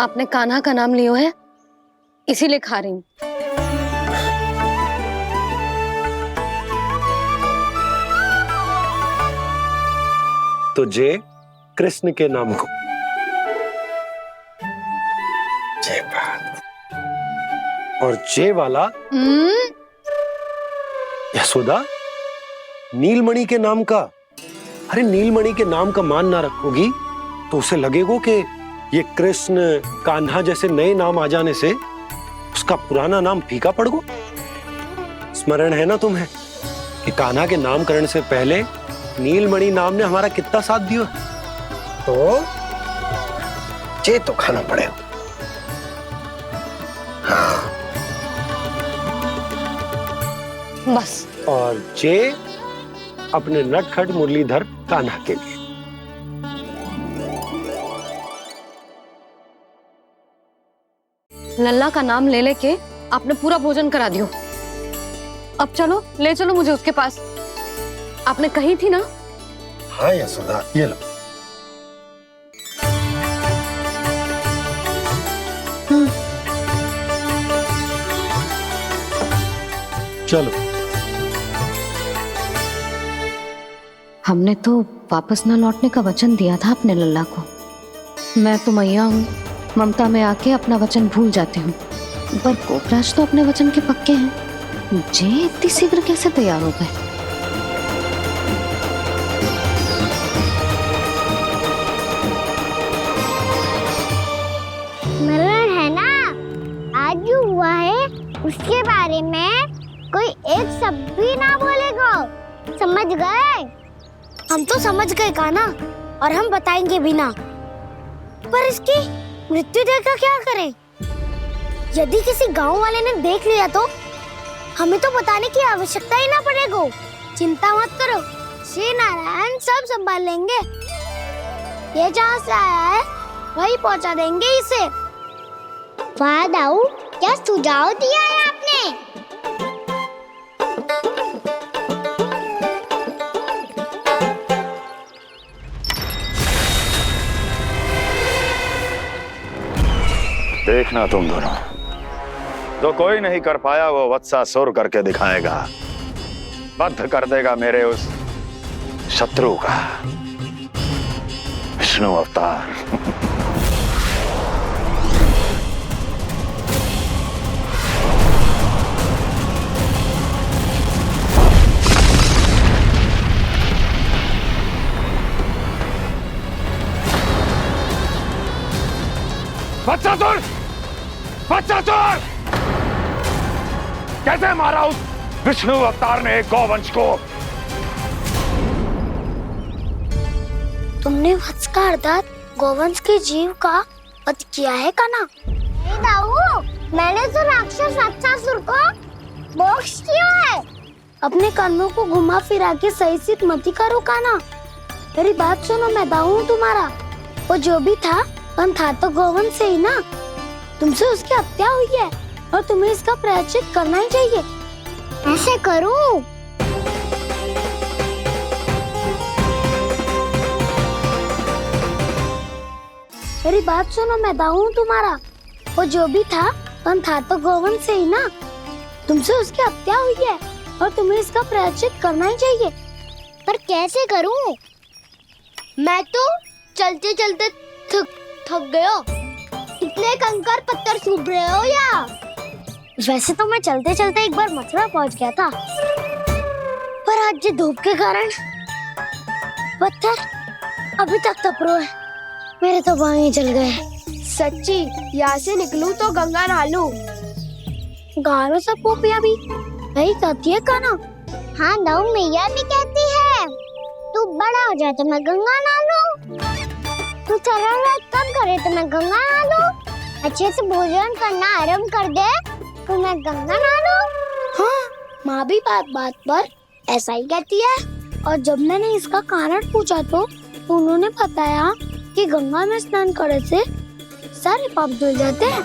आपने कान्हा का नाम लियो है, इसीलिए खा रही हूँ। तो जय कृष्ण के नाम को। जय बात। और जय वाला यशोदा, नीलमणि के नाम का। अरे नीलमणि के नाम का मान ना रखोगी तो उसे लगेगा कि ये कृष्ण कान्हा जैसे नए नाम आ जाने से उसका पुराना नाम फीका पड़ गो। स्मरण है ना तुम्हें कि कान्हा के नामकरण से पहले नीलमणि नाम ने हमारा कितना साथ दिया? तो जे तो खाना पड़ेगा। हाँ। बस। और जे अपने नटखट मुरलीधर कान्हा के लिए। लल्ला का नाम ले लेके आपने पूरा भोजन करा दियो। अब चलो, ले चलो मुझे उसके पास। आपने कही थी ना? हाँ यशोदा, ये लो। चलो। हमने तो वापस न लौटने का वचन दिया था अपने लल्ला को। मैं तो मैया हूँ, ममता में आके अपना वचन भूल जाती हूँ, पर गोपराज तो अपने वचन के पक्के हैं। जे इतनी शीघ्र कैसे तैयार हो गए? मरण है ना, आज जो हुआ है उसके बारे में कोई एक शब्द भी ना बोलेगा, समझ गए? हम तो समझ गए कान्हा, और हम बताएंगे भी ना। पर इसकी मृत्यु देखकर क्या करें? यदि किसी गांव वाले ने देख लिया तो हमें तो बताने की आवश्यकता ही ना पड़ेगा। चिंता मत करो, श्री नारायण सब संभाल लेंगे। ये जहाँ से आया है वही पहुँचा देंगे इसे। वाह दाऊ, क्या सुझाव दिया है आपने? देखना तुम दोनों, जो कोई नहीं कर पाया वो वत्सासुर करके दिखाएगा, बद्ध कर देगा मेरे उस शत्रु का विष्णु अवतार। वत्सासुर! वत्सासुर! कैसे मारा उस विष्णु अवतार ने गौवंश को? तुमने वत्स का अर्थात गोवंश के जीव का वध किया है कान्हा? नहीं दाऊ, मैंने तो राक्षस वत्सासुर को मोक्ष किया है। अपने कर्मों को घुमा फिरा के सही सिद्ध मत करो कान्हा। मेरी बात सुनो, मैं दाऊ हूँ तुम्हारा। वो जो भी था पर था तो गोवंश से ही ना। तुमसे उसकी हत्या हुई है और तुम्हें इसका प्रायश्चित करना ही चाहिए। ऐसे करूं? मेरी बात सुनो, मैं दाऊ हूँ तुम्हारा। वो जो भी था पर था तो गोवंश से ही ना। तुमसे उसकी हत्या हुई है और तुम्हें इसका प्रायश्चित करना ही चाहिए। पर कैसे करूं? मैं तो चलते चलते थक गया। इतने कंकर पत्थर सूख रहे हो या? वैसे तो मैं चलते चलते एक बार मथुरा पहुंच गया था, पर आज ये धूप के कारण पत्थर अभी तक तप रहे हैं। मेरे तो बाएं ही जल गए। सच्ची, यहाँ से निकलूं तो गंगा नहा लूं। गारो सब पोपिया भी यही कहती है कान्हा। हाँ दाऊ, मैया भी कहती है तू बड़ा हो जाए तो मैं गंगा नहा लूं, तू शरारत कम करे तो मैं गंगा नहा लूं, अच्छे से भोजन करना आरंभ कर दे तो मैं गंगा नहा लूं। हाँ, माँ भी बात बात पर ऐसा ही कहती है। और जब मैंने इसका कारण पूछा तो उन्होंने बताया कि गंगा में स्नान करने से सारे पाप धुल जाते हैं।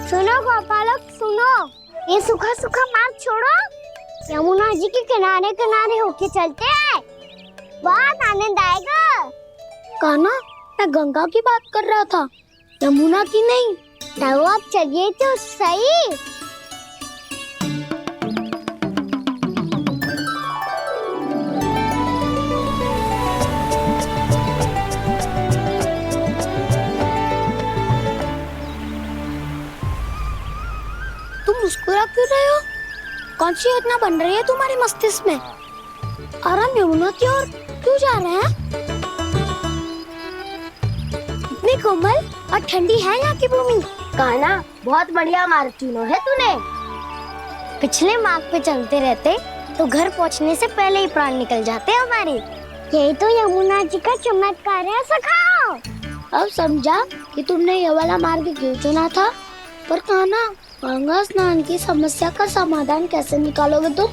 सुनो गोपालक, सुनो, ये सूखा सूखा मार्ग छोड़ो, यमुना जी के किनारे किनारे होके चलते हैं, बहुत आनंद आएगा। कान्हा, मैं गंगा की बात कर रहा था, यमुना की नहीं। तो आप चलिए तो सही। तुम मुस्कुरा क्यों रहे हो? कौन सी योजना बन रही है तुम्हारे मस्तिष्क में? और हम यमुना की ओर क्यों जा रहे हैं? इतनी कोमल और ठंडी है यहाँ की भूमि। कान्हा, बहुत बढ़िया मार्ग चुना है तूने। पिछले मार्ग पे चलते रहते तो घर पहुँचने से पहले ही प्राण निकल जाते हमारे। यही तो यमुना जी का चमत्कार है सखा। अब समझा कि तुमने ये वाला मार्ग क्यों चुना था। पर कान्हा, गंगा स्नान की समस्या का समाधान कैसे निकालोगे तुम?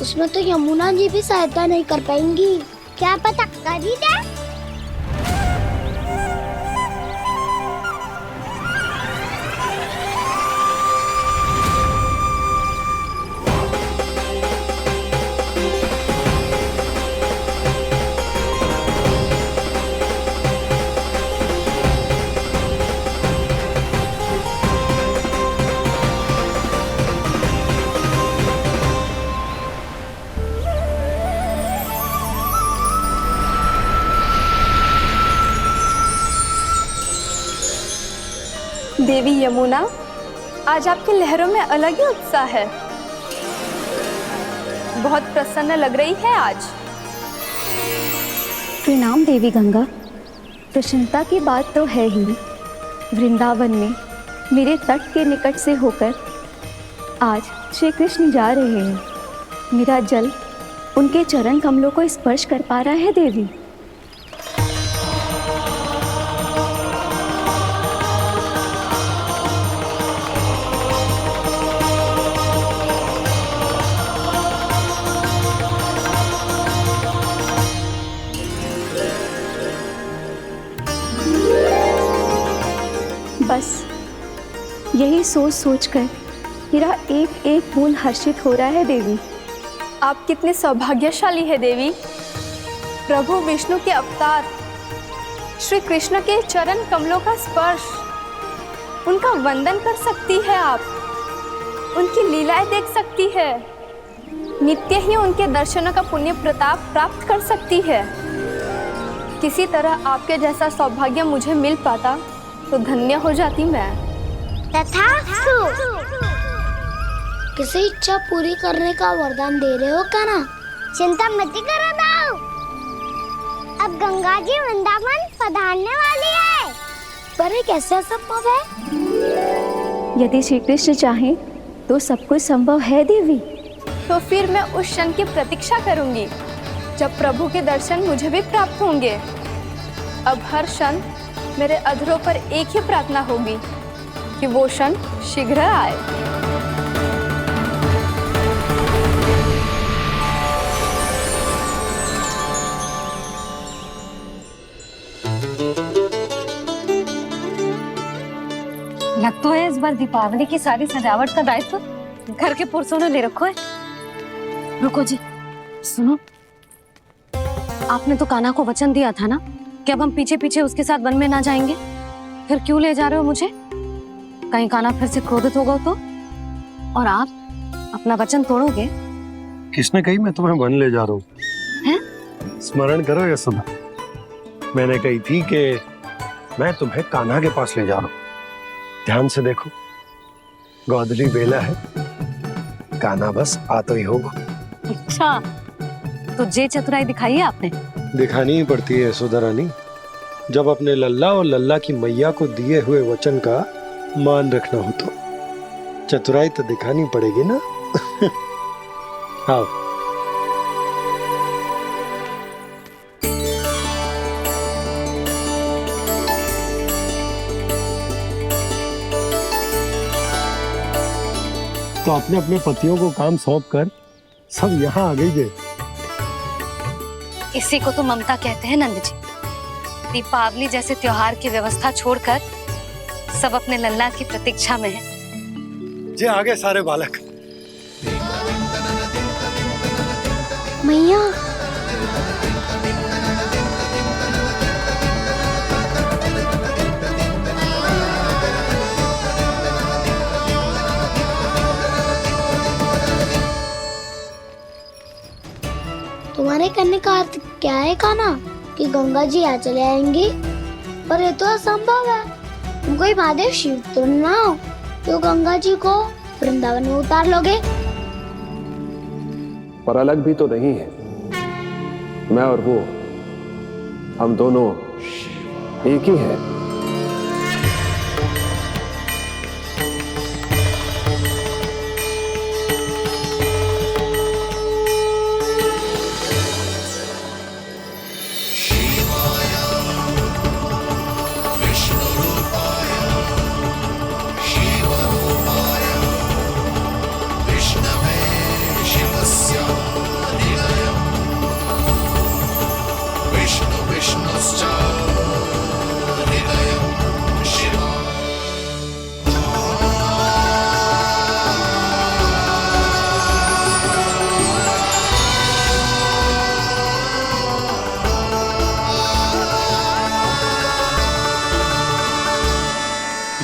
उसमें तो यमुना जी भी सहायता नहीं कर पाएंगी। क्या पता कर ही दे। देवी यमुना, आज आपकी लहरों में अलग ही उत्साह है। बहुत प्रसन्न लग रही है आज। प्रणाम देवी गंगा। प्रसन्नता की बात तो है ही। वृंदावन में मेरे तट के निकट से होकर आज श्री कृष्ण जा रहे हैं। मेरा जल उनके चरण कमलों को स्पर्श कर पा रहा है देवी। बस यही सोच सोचकर मेरा एक एक बूंद हर्षित हो रहा है देवी। आप कितने सौभाग्यशाली है देवी। प्रभु विष्णु के अवतार श्री कृष्ण के चरण कमलों का स्पर्श, उनका वंदन कर सकती है आप, उनकी लीलाएं देख सकती है, नित्य ही उनके दर्शनों का पुण्य प्रताप प्राप्त कर सकती है। किसी तरह आपके जैसा सौभाग्य मुझे मिल पाता तो धन्य हो जाती मैं। तथास्तु। किसी इच्छा पूरी करने का वरदान दे रहे हो क्या ना? चिंता मत करो दाऊ। अब गंगा जी वृंदावन पधारने वाली है। पर ये कैसे संभव है? यदि श्री कृष्ण चाहे तो सब कुछ संभव है देवी। तो फिर मैं उस क्षण की प्रतीक्षा करूंगी जब प्रभु के दर्शन मुझे भी प्राप्त होंगे। अब हर क्षण मेरे अधरों पर एक ही प्रार्थना होगी कि वो क्षण शीघ्र आए। लग तो है इस बार दीपावली की सारी सजावट का दायित्व घर के पुरुषों ने ले रखो है। रुको जी, सुनो, आपने तो कान्हा को वचन दिया था ना कि अब हम पीछे पीछे उसके साथ वन में ना जाएंगे। फिर क्यों ले जा रहे हो मुझे? कहीं कान्हा फिर से क्रोधित होगा तो? और आप अपना वचन तोड़ोगे? किसने कही मैं तुम्हें वन ले जा रहा हूँ? स्मरण करो यशोदा, मैंने कही थी कि मैं तुम्हें कान्हा के पास ले जा रहा हूँ। ध्यान से देखो, गोधली बेला है, कान्हा बस आ तो ही होगा। अच्छा, तो जे चतुराई दिखाई है आपने? दिखानी ही पड़ती है यशोदा रानी, जब अपने लल्ला और लल्ला की मैया को दिए हुए वचन का मान रखना हो तो चतुराई तो दिखानी पड़ेगी ना। आओ। तो अपने अपने पतियों को काम सौंप कर सब यहाँ आ गई है। इसी को तो ममता कहते हैं नंद जी। दीपावली जैसे त्योहार की व्यवस्था छोड़कर सब अपने लल्ला की प्रतीक्षा में हैं। जे आगे सारे बालक। मैया, तुम्हारे कहने का अर्थ क्या है कान्हा? कि गंगा जी यहाँ चले आएंगी? पर ये तो असंभव है। तुम कोई महादेव शिव तो ना हो तो गंगा जी को वृंदावन में उतार लोगे? पर अलग भी तो नहीं है। मैं और वो, हम दोनों एक ही हैं।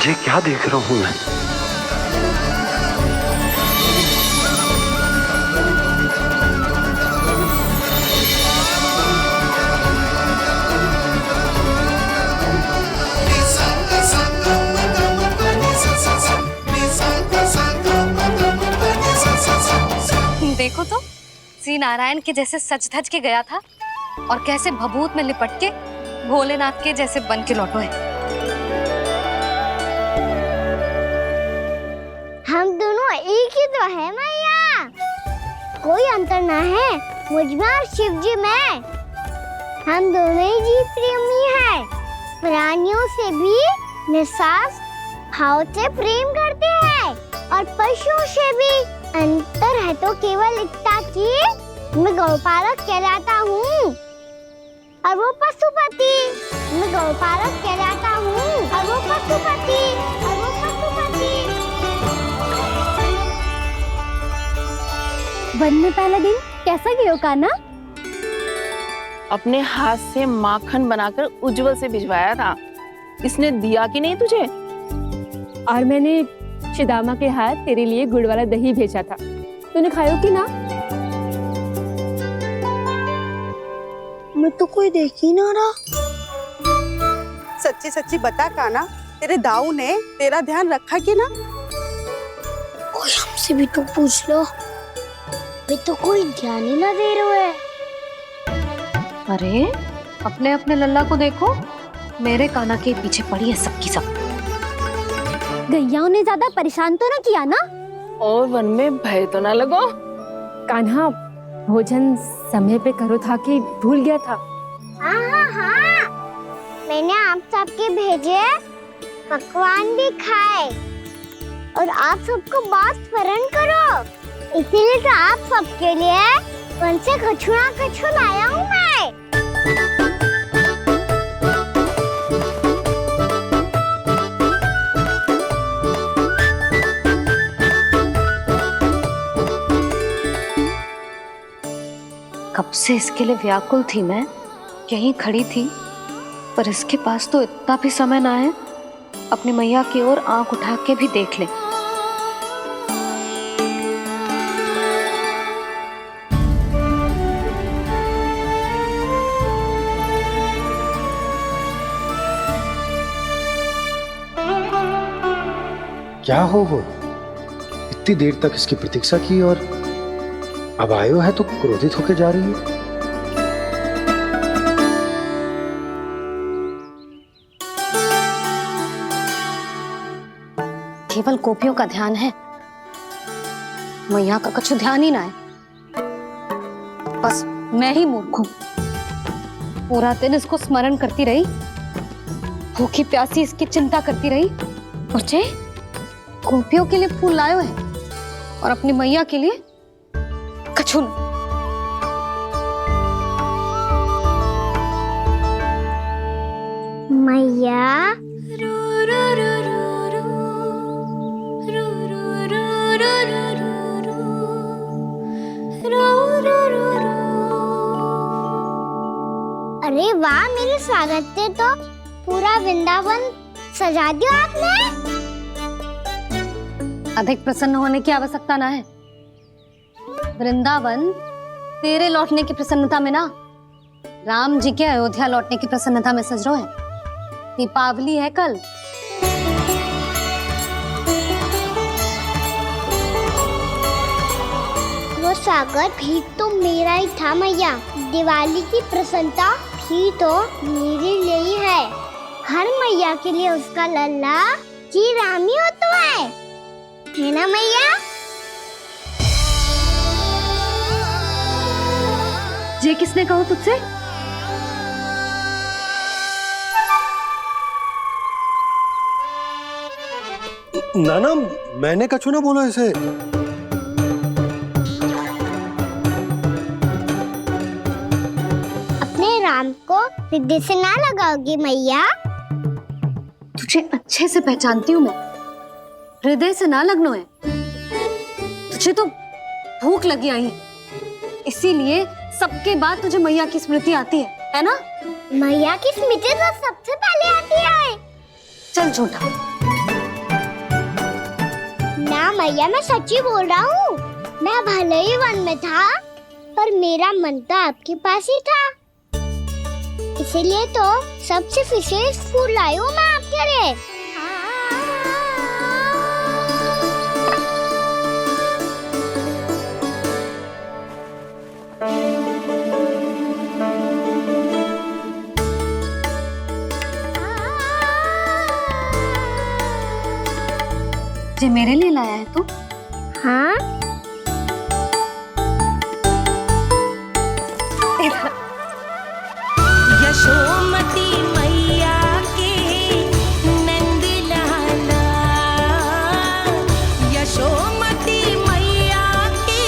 ये क्या देख रहा हूँ मैं? श्री नारायण के जैसे सज धज के गया था और कैसे भभूत में लिपट के भोलेनाथ के जैसे बन के लौटो है। हम दोनों एक ही तो है मैया, कोई अंतर ना है मुझ में और शिव जी में। हम दोनों ही जीव प्रेमी हैं, प्राणियों से भी निस्वार्थ भाव से प्रेम करते हैं और पशुओं से भी। अंतर है तो केवल इतना कि मैं गौपालक कहलाता हूँ और वो पशुपति। मैं गौपालक कहलाता हूँ और वो पशुपति, और वो पशुपति। वन में पहला दिन कैसा गया कान्हा? अपने हाथ से माखन बनाकर उज्जवल से भिजवाया था। इसने दिया कि नहीं तुझे? और मैंने शिदामा के हाथ तेरे लिए गुड़ वाला दही भेजा था, तूने खाया कि ना? मैं तो कोई देख ही ना रहा। सच्ची सच्ची बता कान्हा, तेरे दाऊ ने तेरा ध्यान रखा कि ना? कोई हमसे भी तो पूछ लो, वे तो कोई ध्यान ही ना दे रहे हैं। अरे अपने अपने लल्ला को देखो, मेरे कान्हा के पीछे पड़ी है सबकी सब। गैयाओं ने ज्यादा परेशान तो ना किया ना? और वन में भय तो ना लगो? कान्हा भोजन समय पे करो था कि भूल गया था? हाँ, मैंने आप सबके भेजे पकवान भी खाए और आप सबको बात स्मरण करो, इसीलिए तो आप सबके लिए वन से कछु लाया हूँ मैं। कब से इसके लिए व्याकुल थी मैं, यहीं खड़ी थी, पर इसके पास तो इतना भी समय ना है अपनी मैया की ओर आंख उठा के भी देख ले। क्या हो इतनी देर तक इसकी प्रतीक्षा की और अब आयो है तो क्रोधित होकर जा रही है। केवल गोपियों का ध्यान है, मैया का कुछ ध्यान ही ना है। बस मैं ही मूर्ख हूं, पूरा दिन इसको स्मरण करती रही, भूखी प्यासी इसकी चिंता करती रही। मुझे गोपियों के लिए फूल लायो है और अपनी मैया के लिए कछु न। मैया अरे वाह, मेरे स्वागत से तो पूरा वृंदावन सजा दिया आपने। अधिक प्रसन्न होने की आवश्यकता ना है। वृंदावन तेरे लौटने की प्रसन्नता में ना, राम जी के अयोध्या लौटने की प्रसन्नता में सज रहे हैं। दीपावली है कल। वो स्वागत भी तो मेरा ही था मैया। दिवाली की प्रसन्नता भी तो मेरे लिए ही है। हर मैया के लिए उसका लल्ला जी राम ही होता है ना मैया? ये किसने कहा तुझसे? नाना, मैंने कछु ना बोला इसे। अपने राम को हृदय से ना लगाओगी मैया? तुझे अच्छे से पहचानती हूँ मैं, हृदय से ना लगनो है। तुझे तो भूख लगी आई है, इसीलिए सबके बाद तुझे मैया की स्मृति आती है ना? मैया की स्मृति तो सबसे पहले आती है। चल झूठा। ना मैया, मैं सच्ची बोल रहा हूँ। मैं भले ही वन में था, पर मेरा मन तो आपके पास ही था। इसीलिए तो सबसे विशेष फूल लाई हूँ मैं आपके लिए। जे मेरे लिए लाया है तू? हाँ। यशोमती मैया के नंद लाला, यशोमती मैया के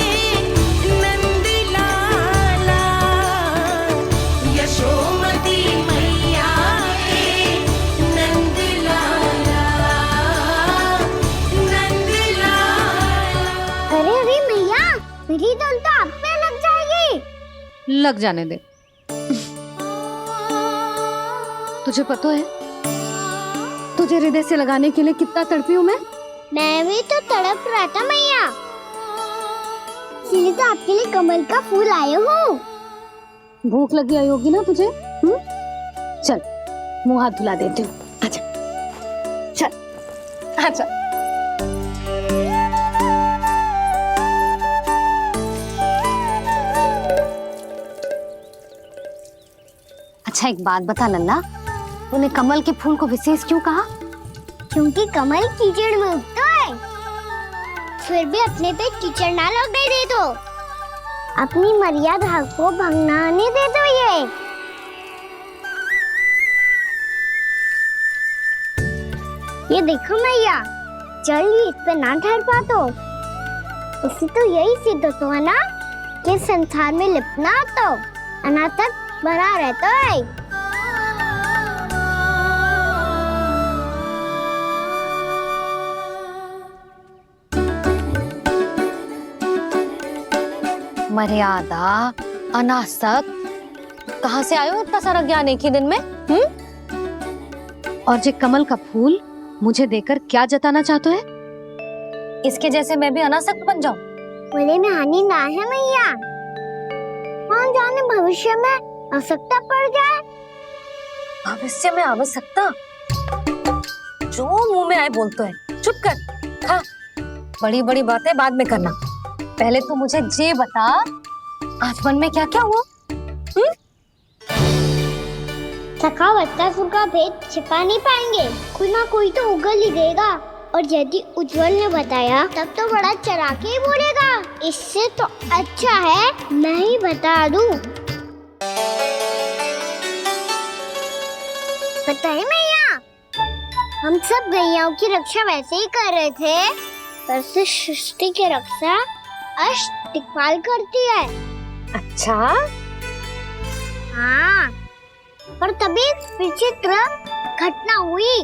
नंद लाला, यशोमती मैया के नंद लाला, नंद लाला। अरे अरे मैया, मेरी धुन तो आप पे लग जाएगी। लग जाने दे। तुझे पता है तुझे हृदय से लगाने के लिए कितना तड़पी हूँ मैं भी तो तड़प रहा था मैया, इसलिए तो आपके लिए कमल का फूल आया हूँ। भूख लगी आई होगी ना तुझे? चल मुंह हाथ धुला देती हूँ। आजा चल आजा। अच्छा एक बात बता लल्ला, तूने कमल के फूल को विशेष क्यों कहा? क्योंकि कमल कीचड़ में उगता है, फिर भी अपने पे कीचड़ ना लगने दे दो, अपनी मर्यादा को भंगना नहीं दे दो। ये देखो मैया, जल भी इस पे ना ठहर पातो, इससे तो यही सिद्ध होता है ना कि संसार में लिपना तो अनाथ तक बना रहता है। मर्यादा, अनासक, कहाँ से आयो इतना सारा ज्ञान एक ही दिन में? और जे कमल का फूल मुझे देकर क्या जताना चाहते है? इसके जैसे मैं भी अनासक्त बन जाऊं? बोले में हानि ना है मैया, कौन जाने भविष्य में आवश्यकता पड़ जाए। भविष्य में आवश्यकता? जो मुंह में आए बोलते हैं, चुप कर। हाँ, बड़ी बड़ी बातें बाद में करना, पहले तो मुझे ये बता आज वन में क्या क्या हुआ? सखा वत्सासुर का भेद छिपा नहीं पाएंगे, कोई ना कोई तो उगल ही देगा, और यदि उज्जवल ने बताया तब तो बड़ा चढ़ा के ही बोलेगा। इससे तो अच्छा है मैं ही बता दूं। पता है मैया, हम सब गैयाओं की रक्षा वैसे ही कर रहे थे, पर से सृष्टि की रक्षा अष्ट दिक्पाल करती है। अच्छा? हाँ, पर तभी विचित्र घटना हुई।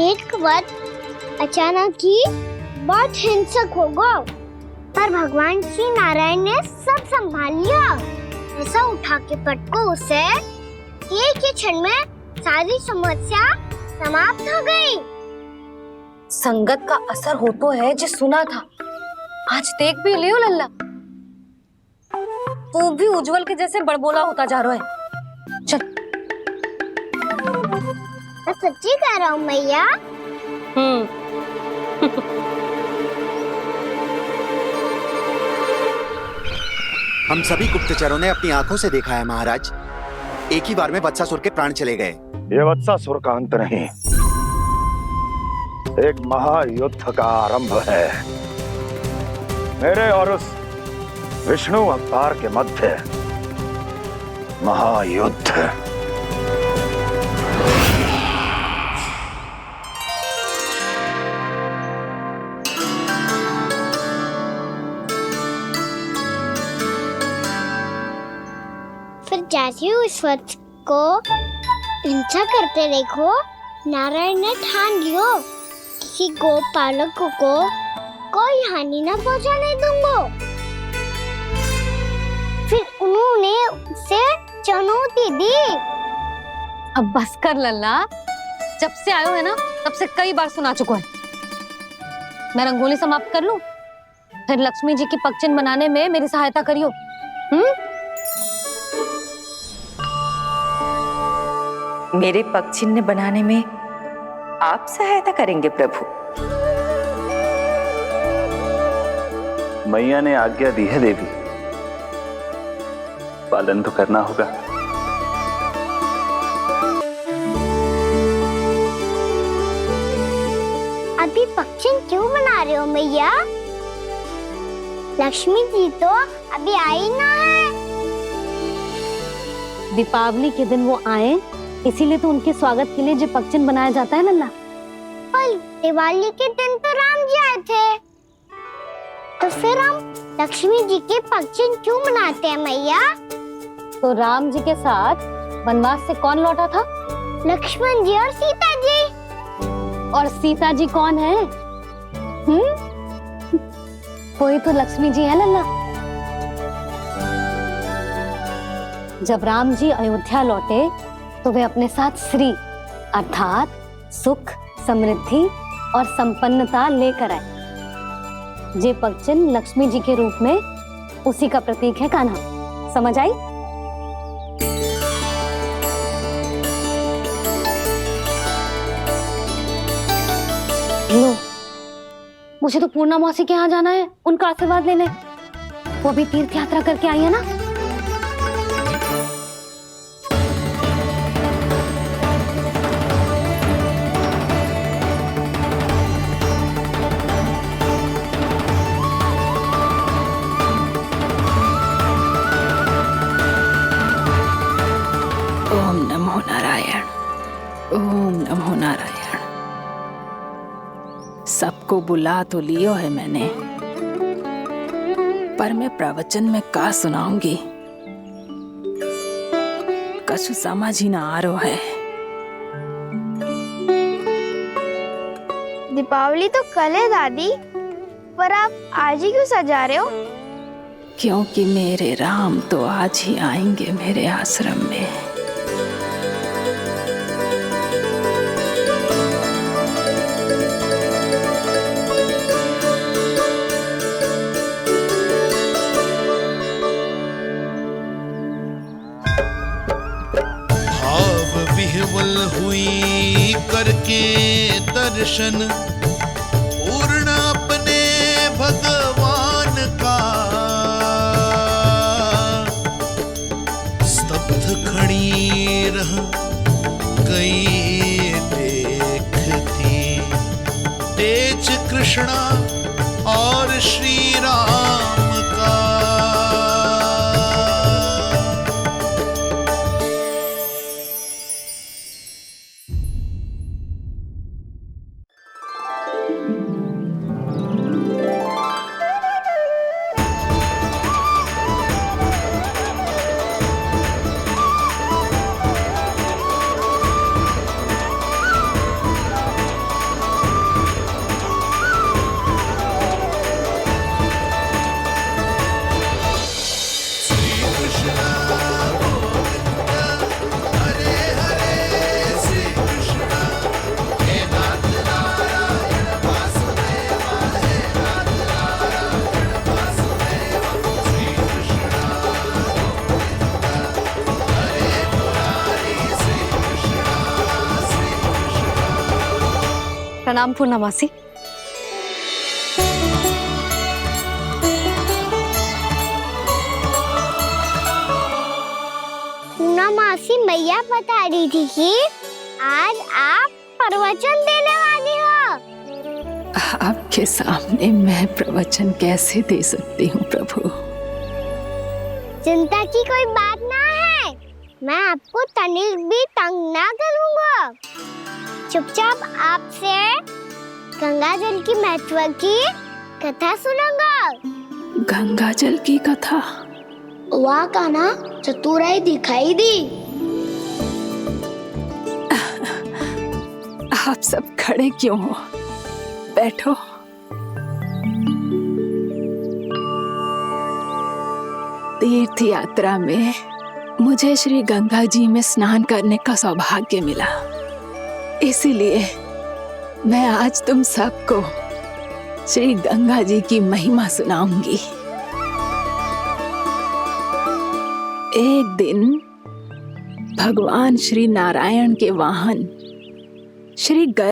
एक वक्त अचानक ही बहुत हिंसक हो गया, पर भगवान श्री नारायण ने सब संभाल लिया। ऐसा उठा के पटको उसे, एक ही क्षण में सारी समस्या समाप्त हो गई। संगत का असर हो तो है जो सुना था, आज देख भी लियो लल्ला, तू भी उज्जवल के जैसे बड़बोला होता जा रहा है। चल। मैं सच्ची कह रहा हूँ मैया। हम सभी गुप्तचरों ने अपनी आंखों से देखा है महाराज, एक ही बार में वत्सासुर के प्राण चले गए। ये वत्सासुर का अंत नहीं, एक महायुद्ध का आरंभ है। मेरे और उस विष्णु अवतार के मध्य महायुद्ध। फिर जैसे उस वक्त को हिंसा करते देखो, नारायण ने ठान लियो किसी गोपालक को कोई हानि न पहुंचाने दूंगा। फिर उन्होंने उसे चुनौती दी। अब बस कर लल्ला, जब से आयो है ना तब से कई बार सुना चुका है। मैं रंगोली समाप्त कर लूं, फिर लक्ष्मी जी की पगचिन बनाने में मेरी सहायता करियो। मेरे पगचिन्ह बनाने में आप सहायता करेंगे प्रभु? मैया ने आज्ञा दी है देवी, पालन तो करना होगा। अब अभी पक्षिन क्यों बना रहे हो मैया? लक्ष्मी जी तो अभी आई ना है। दीपावली के दिन वो आए, इसीलिए तो उनके स्वागत के लिए जो पक्षिन बनाया जाता है लल्ला। पर दिवाली के दिन तो राम जी आए थे, तो फिर हम लक्ष्मी जी के पक्षिन क्यों बनाते हैं मैया? तो राम जी के साथ वनवास से कौन लौटा था? लक्ष्मण जी और सीता जी। और सीता जी कौन है? वही तो लक्ष्मी जी है लल्ला। जब राम जी अयोध्या लौटे तो वे अपने साथ श्री अर्थात सुख, समृद्धि और संपन्नता लेकर आए। जे पक्षिन लक्ष्मी जी के रूप में उसी का प्रतीक है कान्हा। समझ आई? लो, मुझे तो पूर्णा मौसी के यहाँ जाना है, उनका आशीर्वाद लेने। वो भी तीर्थ यात्रा करके आई है ना। ओम नमो नारायण, ओम नमो नारायण। सबको बुला तो लियो है मैंने, पर मैं प्रवचन में का सुनाऊंगी, कछु समझ ही ना आ रहा है। दीपावली तो कल है दादी, पर आप आज ही क्यों सजा रहे हो? क्योंकि मेरे राम तो आज ही आएंगे मेरे आश्रम में। विह्वल हुई करके दर्शन पूर्ण अपने भगवान का, स्तब्ध खड़ी रह गई देखती तेज कृष्णा और श्री राम का। प्रणाम पूर्णा मौसी। पूर्णा मौसी मैया बता रही थी कि आज आप प्रवचन देने वाली हो। आपके सामने मैं प्रवचन कैसे दे सकती हूँ प्रभु? चिंता की कोई बात ना है, मैं आपको तनिक भी तंग ना करूँगा। चुपचाप आपसे गंगा जल की महत्व की कथा सुनूंगा। गंगा जल की कथा? वाह कान्हा, चतुराई दिखाई दी। आप सब खड़े क्यों हो? बैठो। तीर्थ यात्रा में मुझे श्री गंगा जी में स्नान करने का सौभाग्य मिला, इसीलिए मैं आज तुम सबको श्री गंगा जी की महिमा सुनाऊंगी। एक दिन भगवान श्री नारायण के वाहन श्री